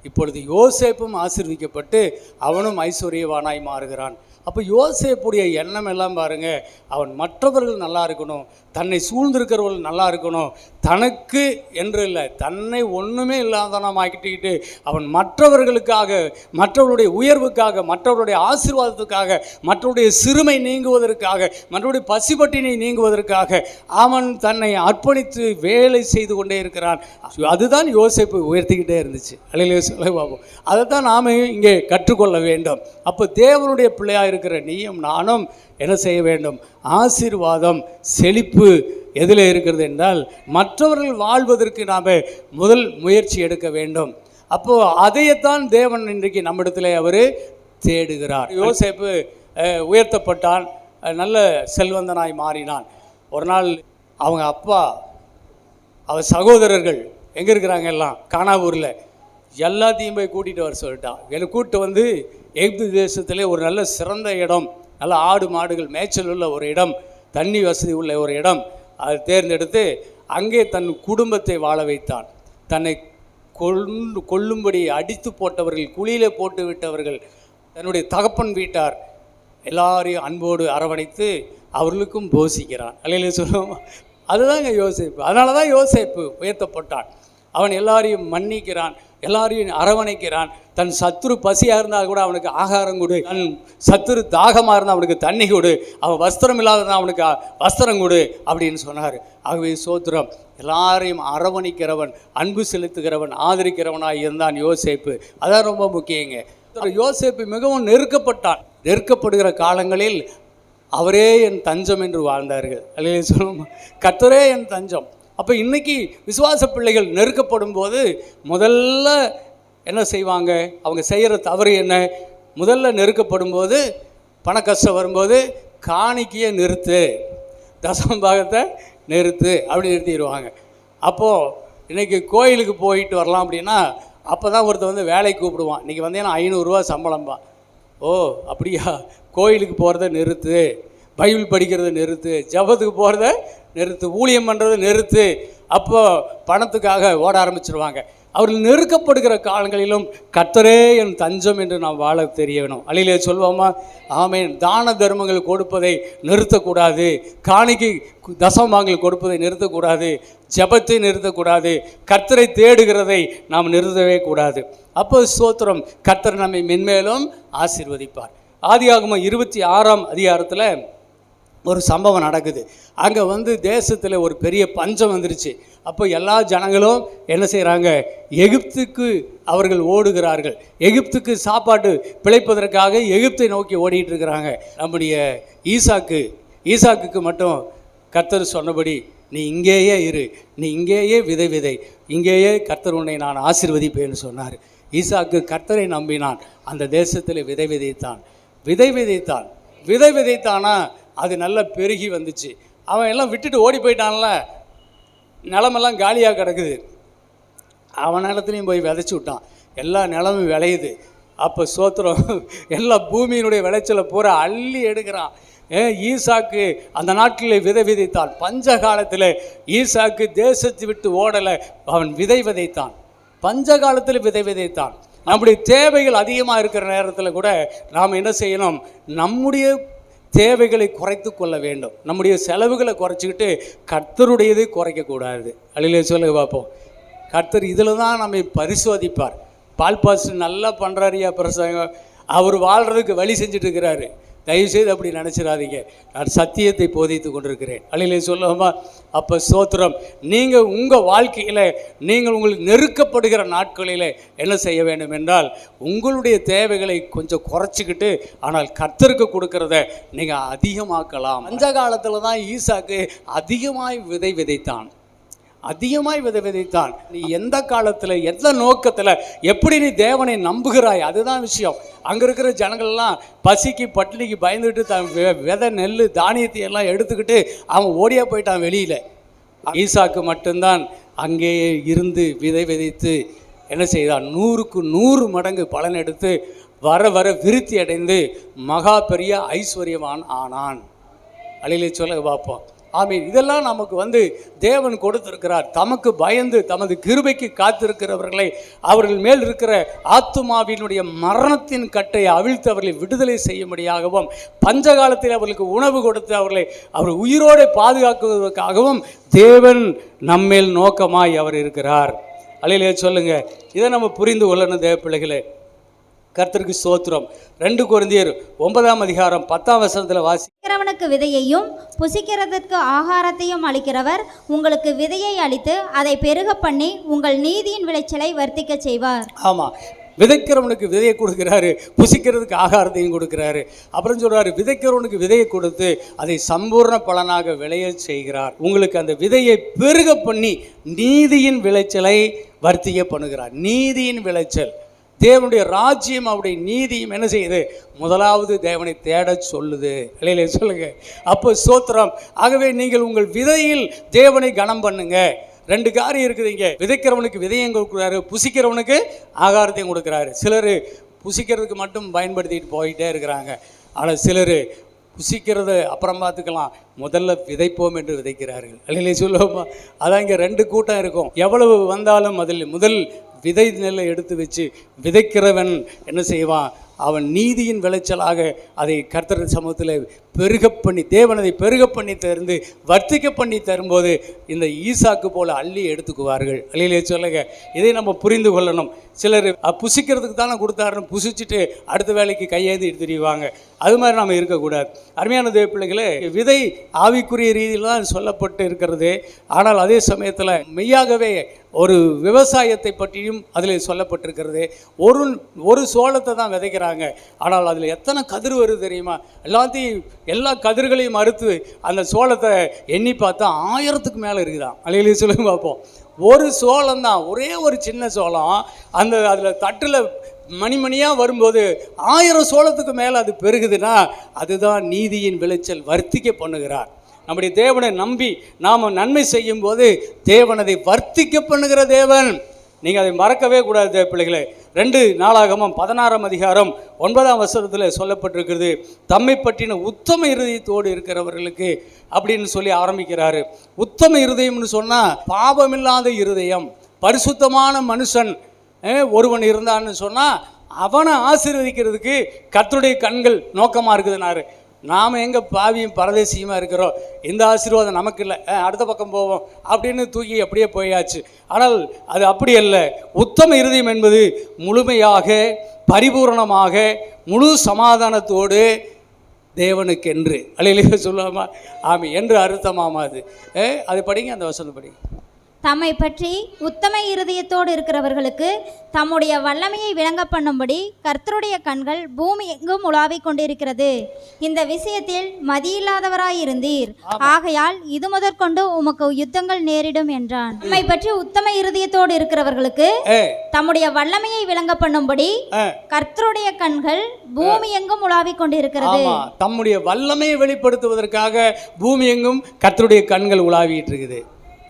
இப்பொழுது யோசேப்பும் ஆசீர்வதிக்கப்பட்டு அவனும் ஐஸ்வர்யவானாய் மாறுகிறான். அப்போ யோசேப்புடைய எண்ணம் எல்லாம் பாருங்கள், அவன் மற்றவர்கள் நல்லா இருக்கணும், தன்னை சூழ்ந்திருக்கிறவர்கள் நல்லா இருக்கணும், தனக்கு என்று இல்லை, தன்னை ஒன்றுமே இல்லாதனமாக்கிட்டு அவன் மற்றவர்களுக்காக, மற்றவருடைய உயர்வுக்காக, மற்றவருடைய ஆசீர்வாதத்துக்காக, மற்றவருடைய சிறுமை நீங்குவதற்காக, மற்றவருடைய பசிபட்டினை நீங்குவதற்காக அவன் தன்னை அர்ப்பணித்து வேலை செய்து கொண்டே இருக்கிறான். அதுதான் யோசேப்பு உயர்த்திக்கிட்டே இருந்துச்சு. அல்லேலூயா சொல்ல பார்ப்போம். அதை தான் நாம் இங்கே கற்றுக்கொள்ள வேண்டும். அப்போ தேவனுடைய பிள்ளையாக இருக்கிற நீயும் நானும் என்ன செய்ய வேண்டும்? ஆசீர்வாதம், செழிப்பு எதில் இருக்கிறது என்றால் மற்றவர்கள் வாழ்வதற்கு நாம் முதல் முயற்சி எடுக்க வேண்டும். அப்போது அதையத்தான் தேவன் இன்றைக்கு நம்மிடத்தில் அவர் தேடுகிறார். யோசேப்பு உயர்த்தப்பட்டான், நல்ல செல்வந்தனாய் மாறினான். ஒரு நாள் அவங்க அப்பா, அவர் சகோதரர்கள் எங்கே இருக்கிறாங்க? எல்லாம் கானாவூரில். எல்லாத்தையும் போய் கூட்டிகிட்டு வர சொல்லிட்டான். கூப்பிட்டு வந்து எகிப்து தேசத்திலே ஒரு நல்ல சிறந்த இடம், நல்ல ஆடு மாடுகள் மேய்ச்சல் உள்ள ஒரு இடம், தண்ணி வசதி உள்ள ஒரு இடம், அதை தேர்ந்தெடுத்து அங்கே தன் குடும்பத்தை வாழ வைத்தான். தன்னை கொல்லும்படி அடித்து போட்டவர்கள், குழியில் போட்டு விட்டவர்கள், தன்னுடைய தகப்பன் வீட்டார் எல்லாரையும் அன்போடு அரவணைத்து அவர்களுக்கும் போஷிக்கிறான். அல்லையிலே சொல்லுவோம். அதுதாங்க யோசேப்பு. அதனால தான் யோசேப்பு உயர்த்தப்பட்டான். அவன் எல்லாரையும் மன்னிக்கிறான், எல்லாரையும் அரவணைக்கிறான். தன் சத்துரு பசியாக இருந்தால் கூட அவனுக்கு ஆகாரம் கொடு, தன் சத்துரு தாகமாக இருந்தால் அவனுக்கு தண்ணி கொடு, அவன் வஸ்திரம் இல்லாததான் அவனுக்கு வஸ்திரம் கொடு அப்படின்னு சொன்னார். ஆகவே சோத்திரம், எல்லாரையும் அரவணைக்கிறவன், அன்பு செலுத்துகிறவன், ஆதரிக்கிறவனாக இருந்தான் யோசேப்பு. அதான் ரொம்ப முக்கியங்க. யோசேப்பு மிகவும் நெருக்கப்பட்டான். நெருக்கப்படுகிற காலங்களில் அவரே என் தஞ்சம் என்று வாழ்ந்தார்கள். அல்லையே சொல்லுவோம், கர்த்தரே என் தஞ்சம். அப்போ இன்றைக்கி விசுவாச பிள்ளைகள் நெருக்கப்படும் போது முதல்ல என்ன செய்வாங்க? அவங்க செய்கிற தவறு என்ன? முதல்ல நெருக்கப்படும் போது, பண கஷ்டம் வரும்போது காணிக்கையை நிறுத்து, தசமபாகத்தை நிறுத்து அப்படி நிறுத்திடுவாங்க. அப்போது இன்றைக்கி கோயிலுக்கு போயிட்டு வரலாம் அப்படின்னா அப்போ தான் ஒருத்தர் வந்து வேலைக்கு கூப்பிடுவான். இன்றைக்கி வந்தேன்னா 500 ரூபா சம்பளம்பா. ஓ அப்படியா, கோயிலுக்கு போகிறத நிறுத்து, பைபிள் படிக்கிறத நிறுத்து, ஜபத்துக்கு போகிறத நிறுத்து, ஊழியம் பண்ணுறதை நிறுத்து. அப்போ பணத்துக்காக ஓட ஆரம்பிச்சிருவாங்க. அவர்கள் நெருக்கப்படுகிற காலங்களிலும் கர்த்தரே என் தஞ்சம் என்று நாம் வாழ தெரியணும். அல்லையிலே சொல்வோமா? ஆமென். தான தர்மங்கள் கொடுப்பதை நிறுத்தக்கூடாது, காணிக்கை தசமபாகங்கள் கொடுப்பதை நிறுத்தக்கூடாது, ஜபத்தை நிறுத்தக்கூடாது, கர்த்தரை தேடுகிறதை நாம் நிறுத்தவே கூடாது. அப்போ ஸ்தோத்திரம், கர்த்தர் நம்மை மென்மேலும் ஆசீர்வதிப்பார். ஆதியாகமம் 26ஆம் அதிகாரத்தில் ஒரு சம்பவம் நடக்குது. அங்கே வந்து தேசத்தில் ஒரு பெரிய பஞ்சம் வந்துருச்சு. அப்போ எல்லா ஜனங்களும் என்ன செய்கிறாங்க? எகிப்துக்கு அவர்கள் ஓடுகிறார்கள். எகிப்துக்கு சாப்பாட்டு பிழைப்பதற்காக எகிப்தை நோக்கி ஓடிட்டு இருக்கிறாங்க. நம்முடைய ஈசாக்குக்கு மட்டும் கர்த்தர் சொன்னபடி, நீ இங்கேயே இரு, நீ இங்கேயே விதை, இங்கேயே கர்த்தர் உன்னை நான் ஆசீர்வதிப்பேன்னு சொன்னார். ஈசாக்கு கர்த்தரை நம்பினான். அந்த தேசத்தில் விதை விதைத்தானா அது நல்லா பெருகி வந்துச்சு. அவன் எல்லாம் விட்டுட்டு ஓடி போயிட்டான்ல, நிலமெல்லாம் காலியாக கிடக்குது. அவன் நிலத்துலையும் போய் விதைச்சி விட்டான். எல்லா நிலமும் விளையுது. அப்போ சோத்திரம், எல்லா பூமியினுடைய விளைச்சலை பூரா அள்ளி எடுக்கிறான். ஈசாக்கு அந்த நாட்களில் விதைத்தான். பஞ்ச காலத்தில் ஈசாக்கு தேசத்தை விட்டு ஓடலை, அவன் விதைத்தான். பஞ்ச காலத்தில் விதைத்தான். நம்முடைய தேவைகள் அதிகமாக இருக்கிற நேரத்தில் கூட நாம் என்ன செய்யணும்? நம்முடைய தேவைகளை குறைத்து கொள்ள வேண்டும். நம்முடைய செலவுகளை குறைச்சிக்கிட்டு கர்த்தருடையதை குறைக்கக்கூடாது. அல்லையிலே சொல்ல பார்ப்போம். கர்த்தர் இதில் தான் நம்மை பரிசோதிப்பார். பால் பாஸ்டர் நல்லா பண்ணுறாரியா பிரசங்கம், அவர் வாழ்கிறதுக்கு வழி செஞ்சுட்டு இருக்கிறாரு. தயவுசெய்து அப்படி நினச்சிடாதீங்க. நான் சத்தியத்தை போதித்து கொண்டிருக்கிறேன். அல்லையிலே சொல்லுவோமா? அப்போ ஸ்தோத்திரம், நீங்கள் உங்கள் வாழ்க்கையில் நீங்கள் உங்களுக்கு நெருக்கப்படுகிற நாட்களில் என்ன செய்ய வேண்டும் என்றால், உங்களுடைய தேவைகளை கொஞ்சம் குறைச்சிக்கிட்டு ஆனால் கர்த்தருக்கு கொடுக்கறத நீங்கள் அதிகமாக்கலாம். பஞ்ச காலத்தில் தான் ஈசாக்கு அதிகமாய் விதைத்தான். நீ எந்த காலத்தில், எந்த நோக்கத்தில், எப்படி நீ தேவனை நம்புகிறாய், அதுதான் விஷயம். அங்கே இருக்கிற ஜனங்கள்லாம் பசிக்கு பட்டினிக்கு பயந்துக்கிட்டு தன் விதை நெல் தானியத்தை எல்லாம் எடுத்துக்கிட்டு அவன் ஓடியா போயிட்டான் வெளியில். ஈசாக்கு மட்டும்தான் அங்கேயே இருந்து விதைத்து என்ன செய்தான்? 100க்கு 100 மடங்கு பலன் எடுத்து வர விருத்தி அடைந்து மகா பெரிய ஐஸ்வர்யவான் ஆனான். அழிலே சொல்ல பார்ப்போம். ஆமீன். இதெல்லாம் நமக்கு வந்து தேவன் கொடுத்திருக்கிறார். தமக்கு பயந்து தமது கிருபைக்கு காத்திருக்கிறவர்களை, அவர்கள் மேல் இருக்கிற ஆத்துமாவினுடைய மரணத்தின் கட்டை அவிழ்த்து அவர்களை விடுதலை செய்யும்படியாகவும், பஞ்சகாலத்தில் அவர்களுக்கு உணவு கொடுத்து அவர் உயிரோடு பாதுகாக்குவதற்காகவும் தேவன் நம்மேல் நோக்கமாய் அவர் இருக்கிறார். அல்லையிலே சொல்லுங்க. இதை நம்ம புரிந்து கொள்ளணும் தேவ பிள்ளைகளே. கர்த்தருக்கு ஸ்தோத்திரம். 2 கொரிந்தியர் 9ஆம் அதிகாரம் 10ஆம் வசனத்தில் வாசிக்கிறவனுக்கு விதையையும் புசிக்கிறதற்கு ஆகாரத்தையும் அளிக்கிறவர் உங்களுக்கு விதையை அளித்து அதை பெருக பண்ணி உங்கள் நீதியின் விளைச்சலை வர்த்திக்க செய்வார். ஆமாம், விதைக்கிறவனுக்கு விதையை கொடுக்குறாரு, புசிக்கிறதுக்கு ஆகாரத்தையும் கொடுக்குறாரு. அப்புறம் சொல்கிறாரு, விதைக்கிறவனுக்கு விதையை கொடுத்து அதை சம்பூர்ண பலனாக விளைய செய்கிறார். உங்களுக்கு அந்த விதையை பெருக பண்ணி நீதியின் விளைச்சலை வர்த்திக்க பண்ணுகிறார். நீதியின் விளைச்சல், தேவனுடைய ராஜ்யம், அவருடைய நீதியும் என்ன செய்யுது? முதலாவது தேவனை தேட சொல்லுது. இல்லையிலே சொல்லுங்க. அப்போ ஸ்தோத்திரம். ஆகவே நீங்கள் உங்கள் விதையில் தேவனை கனம் பண்ணுங்க. 2 காரியம் இருக்குதுங்க. விதைக்கிறவனுக்கு விதையும் கொடுக்குறாரு, புசிக்கிறவனுக்கு ஆகாரத்தையும் கொடுக்குறாரு. சிலர் புசிக்கிறதுக்கு மட்டும் பயன்படுத்திட்டு போயிட்டே இருக்கிறாங்க. ஆனால் சிலர் புசிக்கிறத அப்புறம் பார்த்துக்கலாம், முதல்ல விதைப்போம் என்று விதைக்கிறார்கள். இல்லையிலே சொல்லுவோமா? அதான் இங்கே 2 கூட்டம் இருக்கும். எவ்வளவு வந்தாலும் அதில் முதல் விதை நெல்லை எடுத்து வச்சு விதைக்கிறவன் என்ன செய்வான்? அவன் நீதியின் விளைச்சலாக அதை கர்த்தர் சமூகத்தில் பெருக பண்ணி, தேவன் அதை பெருக பண்ணி தருந்து வர்த்திக்க பண்ணி தரும்போது இந்த ஈசாக்கு போல அள்ளி எடுத்துக்குவார்கள். அல்லையிலே சொல்லுங்க. இதை நம்ம புரிந்து கொள்ளணும். சிலர் புசிக்கிறதுக்கு தானே கொடுத்தாருன்னு புசிச்சுட்டு அடுத்த வேலைக்கு கையேந்தி தெரியுவாங்க. அது மாதிரி நாம் இருக்கக்கூடாது. அருமையான தேவ பிள்ளைகளே, விதை ஆவிக்குரிய ரீதியில் தான் சொல்லப்பட்டு இருக்கிறது. ஆனால் அதே சமயத்தில் மெய்யாகவே ஒரு விவசாயத்தை பற்றியும் அதில் சொல்லப்பட்டிருக்கிறது. ஒரு சோளத்தை தான் விதைக்கிறாங்க. ஆனால் அதில் எத்தனை கதிர் வருது தெரியுமா? எல்லா கதிர்களையும் மறுத்து அந்த சோளத்தை எண்ணி பார்த்தா 1000க்கு மேலே இருக்குதான். அலையிலே சொல்லுங்க பார்ப்போம். ஒரு சோளம் தான், ஒரே ஒரு சின்ன சோளம், அதில் தட்டில் மணிமணியாக வரும்போது 1000 சோளத்துக்கு மேலே அது பெருகுதுன்னா அதுதான் நீதியின் விளைச்சல் வர்த்திக்க பண்ணுகிறார். நம்முடைய தேவனை நம்பி நாம் நன்மை செய்யும் போது தேவன் அதை வர்த்திக்க பண்ணுகிற தேவன். நீங்கள் அதை மறக்கவே கூடாது தேவ பிள்ளைகளே. 2 நாளாகமம் 16ஆம் அதிகாரம் 9ஆம் வசனத்தில் சொல்லப்பட்டிருக்கிறது. தம்மை பற்றின உத்தம இருதயத்தோடு இருக்கிறவர்களுக்கு அப்படின்னு சொல்லி ஆரம்பிக்கிறாரு. உத்தம இருதயம்னு சொன்னால் பாவமில்லாத இருதயம், பரிசுத்தமான மனுஷன் ஒருவன் இருந்தான்னு சொன்னால் அவனை ஆசீர்வதிக்கிறதுக்கு கர்த்தருடைய கண்கள் நோக்கமாக இருக்குதுன்னாரு. நாம் எங்கே பாவியும் பரதேசியமாக இருக்கிறோம், இந்த ஆசீர்வாதம் நமக்கு இல்லை, அடுத்த பக்கம் போவோம் அப்படின்னு தூக்கி அப்படியே போயாச்சு. ஆனால் அது அப்படி அல்ல. உத்தம இருதயம் என்பது முழுமையாக, பரிபூர்ணமாக, முழு சமாதானத்தோடு தேவனுக்கென்று, அல்லையிலே சொல்லாமா ஆமாம் என்று அர்த்தமாமா. அது படிங்க, அந்த வசனம் படிங்க. தம்மை பற்றி உத்தம இருதயத்தோடு இருக்கிறவர்களுக்கு தம்முடைய வல்லமையை விளங்க பண்ணும்படி கர்த்தருடைய கண்கள் பூமி எங்கும் உலாவிக் கொண்டிருக்கிறது. இந்த விஷயத்தில் மதியில்லாதவராயிருந்தீர், ஆகையால் இது முதற்கொண்டு உமக்கு யுத்தங்கள் நேரிடும் என்றான். தம்மை பற்றி உத்தம இருதயத்தோடு இருக்கிறவர்களுக்கு தம்முடைய வல்லமையை விளங்க பண்ணும்படி கர்த்தருடைய கண்கள் பூமி எங்கும் உலாவிக் கொண்டிருக்கிறது. தம்முடைய வல்லமையை வெளிப்படுத்துவதற்காக பூமி எங்கும் கர்த்தருடைய கண்கள் உலாவிட்டு இருக்குது.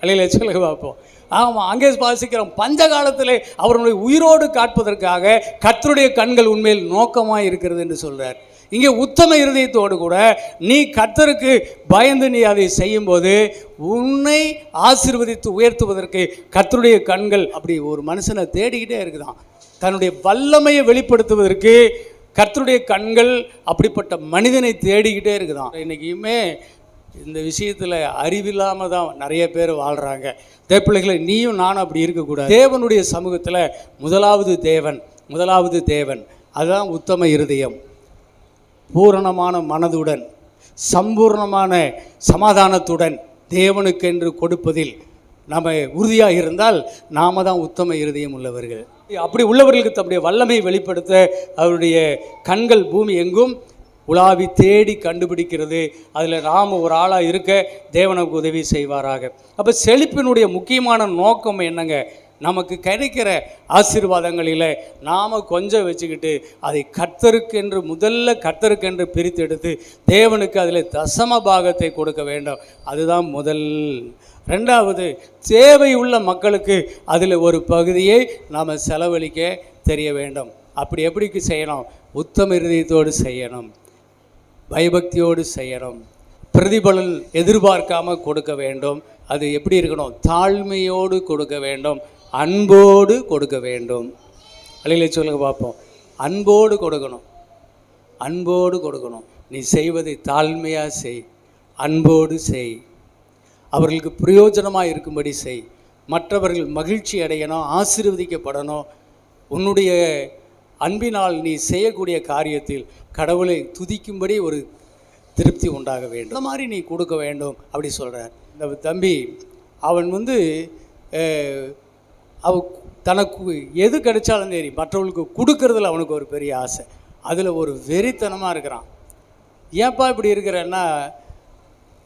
அல்லையில சொல்லுங்க பார்ப்போம். ஆமாம், அங்கே வாசிக்கிறோம். பஞ்ச காலத்தில் அவருடைய உயிரோடு காட்பதற்காக கர்த்தருடைய கண்கள் உண்மையில் நோக்கமாக இருக்கிறது என்று சொல்கிறார். இங்கே உத்தம இருதயத்தோடு கூட நீ கர்த்தருக்கு பயந்து நீ அதை செய்யும்போது உன்னை ஆசீர்வதித்து உயர்த்துவதற்கு கர்த்தருடைய கண்கள் அப்படி ஒரு மனுஷனை தேடிக்கிட்டே இருக்குதான். தன்னுடைய வல்லமையை வெளிப்படுத்துவதற்கு கர்த்தருடைய கண்கள் அப்படிப்பட்ட மனிதனை தேடிக்கிட்டே இருக்குதான். இன்றைக்குமே இந்த விஷயத்தில் அறிவில்லாமல் தான் நிறைய பேர் வாழ்கிறாங்க. தேவப்பிள்ளைகளை, நீயும் நானும் அப்படி இருக்கக்கூடாது. தேவனுடைய சமூகத்தில் முதலாவது தேவன் அதுதான் உத்தம இருதயம். பூரணமான மனதுடன், சம்பூர்ணமான சமாதானத்துடன் தேவனுக்கென்று கொடுப்பதில் நம்ம உறுதியாக இருந்தால் நாம தான் உத்தம இருதயம் உள்ளவர்கள். அப்படி உள்ளவர்களுக்கு தம்முடைய வல்லமையை வெளிப்படுத்த அவருடைய கண்கள் பூமி எங்கும் உலாவி தேடி கண்டுபிடிக்கிறது. அதில் நாம் ஒரு ஆளாக இருக்க தேவனுக்கு உதவி செய்வாராக. அப்போ செழிப்பினுடைய முக்கியமான நோக்கம் என்னங்க? நமக்கு கிடைக்கிற ஆசீர்வாதங்களில் நாம் கொஞ்சம் வச்சுக்கிட்டு அதை கர்த்தருக்கென்று பிரித்து எடுத்து தேவனுக்கு அதில் தசம பாகத்தை கொடுக்க வேண்டும். அதுதான் முதல். 2வது, தேவை உள்ள மக்களுக்கு அதில் ஒரு பகுதியை நாம் செலவழிக்க தெரிய வேண்டும். அப்படி எப்படி செய்யணும்? உத்தம இருதயத்தோடு செய்யணும், பயபக்தியோடு செய்யணும், பிரதிபலன் எதிர்பார்க்காமல் கொடுக்க வேண்டும். அது எப்படி இருக்கணும்? தாழ்மையோடு கொடுக்க வேண்டும், அன்போடு கொடுக்க வேண்டும். அல்லையிலே சொல்லுங்க பார்ப்போம். அன்போடு கொடுக்கணும். நீ செய்வதை தாழ்மையாக செய், அன்போடு செய், அவர்களுக்கு பிரயோஜனமாக இருக்கும்படி செய், மற்றவர்கள் மகிழ்ச்சி அடையணும், ஆசீர்வதிக்கப்படணும். உன்னுடைய அன்பினால் நீ செய்யக்கூடிய காரியத்தில் கடவுளை துதிக்கும்படி ஒரு திருப்தி உண்டாக வேண்டும். இந்த மாதிரி நீ கொடுக்க வேண்டும் அப்படி சொல்கிறார். இந்த தம்பி அவன் தனக்கு எது கிடைச்சாலும் சரி மற்றவர்களுக்கு கொடுக்கறதுல அவனுக்கு ஒரு பெரிய ஆசை, அதில் ஒரு வெறித்தனமாக இருக்கிறான். ஏன்ப்பா இப்படி இருக்கிறேன்னா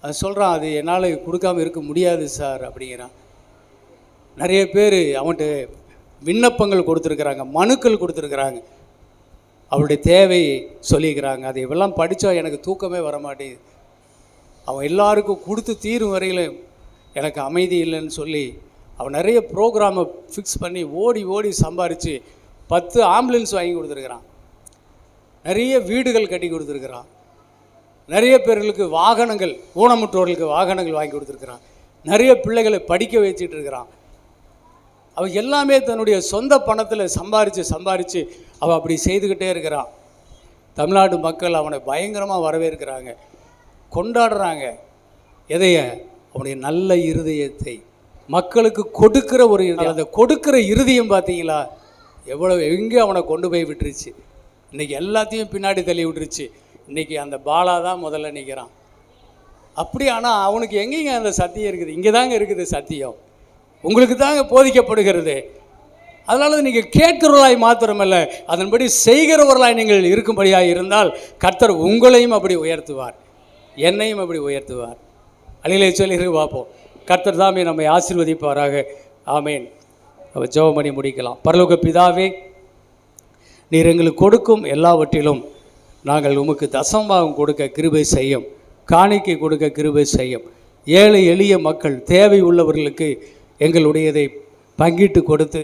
அது சொல்கிறான், அது என்னால் கொடுக்காமல் இருக்க முடியாது சார் அப்படிங்கிறான். நிறைய பேர் அவன்கிட்ட விண்ணப்பங்கள் கொடுத்துருக்குறாங்க, மனுக்கள் கொடுத்துருக்குறாங்க, அவருடைய தேவையை சொல்லிக்கிறாங்க. அதை இவெல்லாம் படித்தா எனக்கு தூக்கமே வர மாட்டேங்குது, அவன் எல்லாருக்கும் கொடுத்து தீரும் வரையில் எனக்கு அமைதி இல்லைன்னு சொல்லி அவன் நிறைய ப்ரோக்ராமை ஃபிக்ஸ் பண்ணி ஓடி சம்பாரித்து 10 ஆம்புலன்ஸ் வாங்கி கொடுத்துருக்குறான், நிறைய வீடுகள் கட்டி கொடுத்துருக்குறான், நிறைய பேர்களுக்கு வாகனங்கள், ஊனமுற்றோர்களுக்கு வாகனங்கள் வாங்கி கொடுத்துருக்குறான், நிறைய பிள்ளைகளை படிக்க வச்சுட்டு இருக்கிறான். அவன் எல்லாமே தன்னுடைய சொந்த பணத்தில் சம்பாரித்து அவன் அப்படி செய்துக்கிட்டே இருக்கிறான். தமிழ்நாடு மக்கள் அவனை பயங்கரமாக வரவேற்கிறாங்க, கொண்டாடுறாங்க. எதைய? அவனுடைய நல்ல இருதயத்தை, மக்களுக்கு கொடுக்கிற ஒரு இருதயம். அந்த கொடுக்கிற இருதயம் பார்த்தீங்களா எவ்வளோ எங்கே அவனை கொண்டு போய் விட்டுருச்சு. இன்றைக்கி எல்லாத்தையும் பின்னாடி தள்ளி விட்டுருச்சு. இன்றைக்கி அந்த பாலா தான் முதல்ல நிற்கிறான். அப்படி ஆனால் அவனுக்கு எங்கேங்க அந்த சத்தியம் இருக்குது? இங்கே தாங்க இருக்குது சத்தியம், உங்களுக்கு தாங்க போதிக்கப்படுகிறது. அதனால நீங்கள் கேட்கிறவர்களாய் மாத்திரமல்ல, அதன்படி செய்கிறவர்களாய் நீங்கள் இருக்கும்படியாக இருந்தால் கர்த்தர் உங்களையும் அப்படி உயர்த்துவார், என்னையும் அப்படி உயர்த்துவார். அழிலை சொல்லி பார்ப்போம். கர்த்தர் தாமே நம்மை ஆசீர்வதிப்பாராக. ஆமேன். நம்ம ஜெபம் பண்ணி முடிக்கலாம். பரலோக பிதாவே, நீர் எங்களுக்கு கொடுக்கும் எல்லாவற்றிலும் நாங்கள் உமக்கு தசமபாகம் கொடுக்க கிருபை செய்யும், காணிக்கை கொடுக்க கிருபை செய்யும். ஏழை எளிய மக்கள், தேவை உள்ளவர்களுக்கு எங்களுடையதை பங்கிட்டு கொடுத்து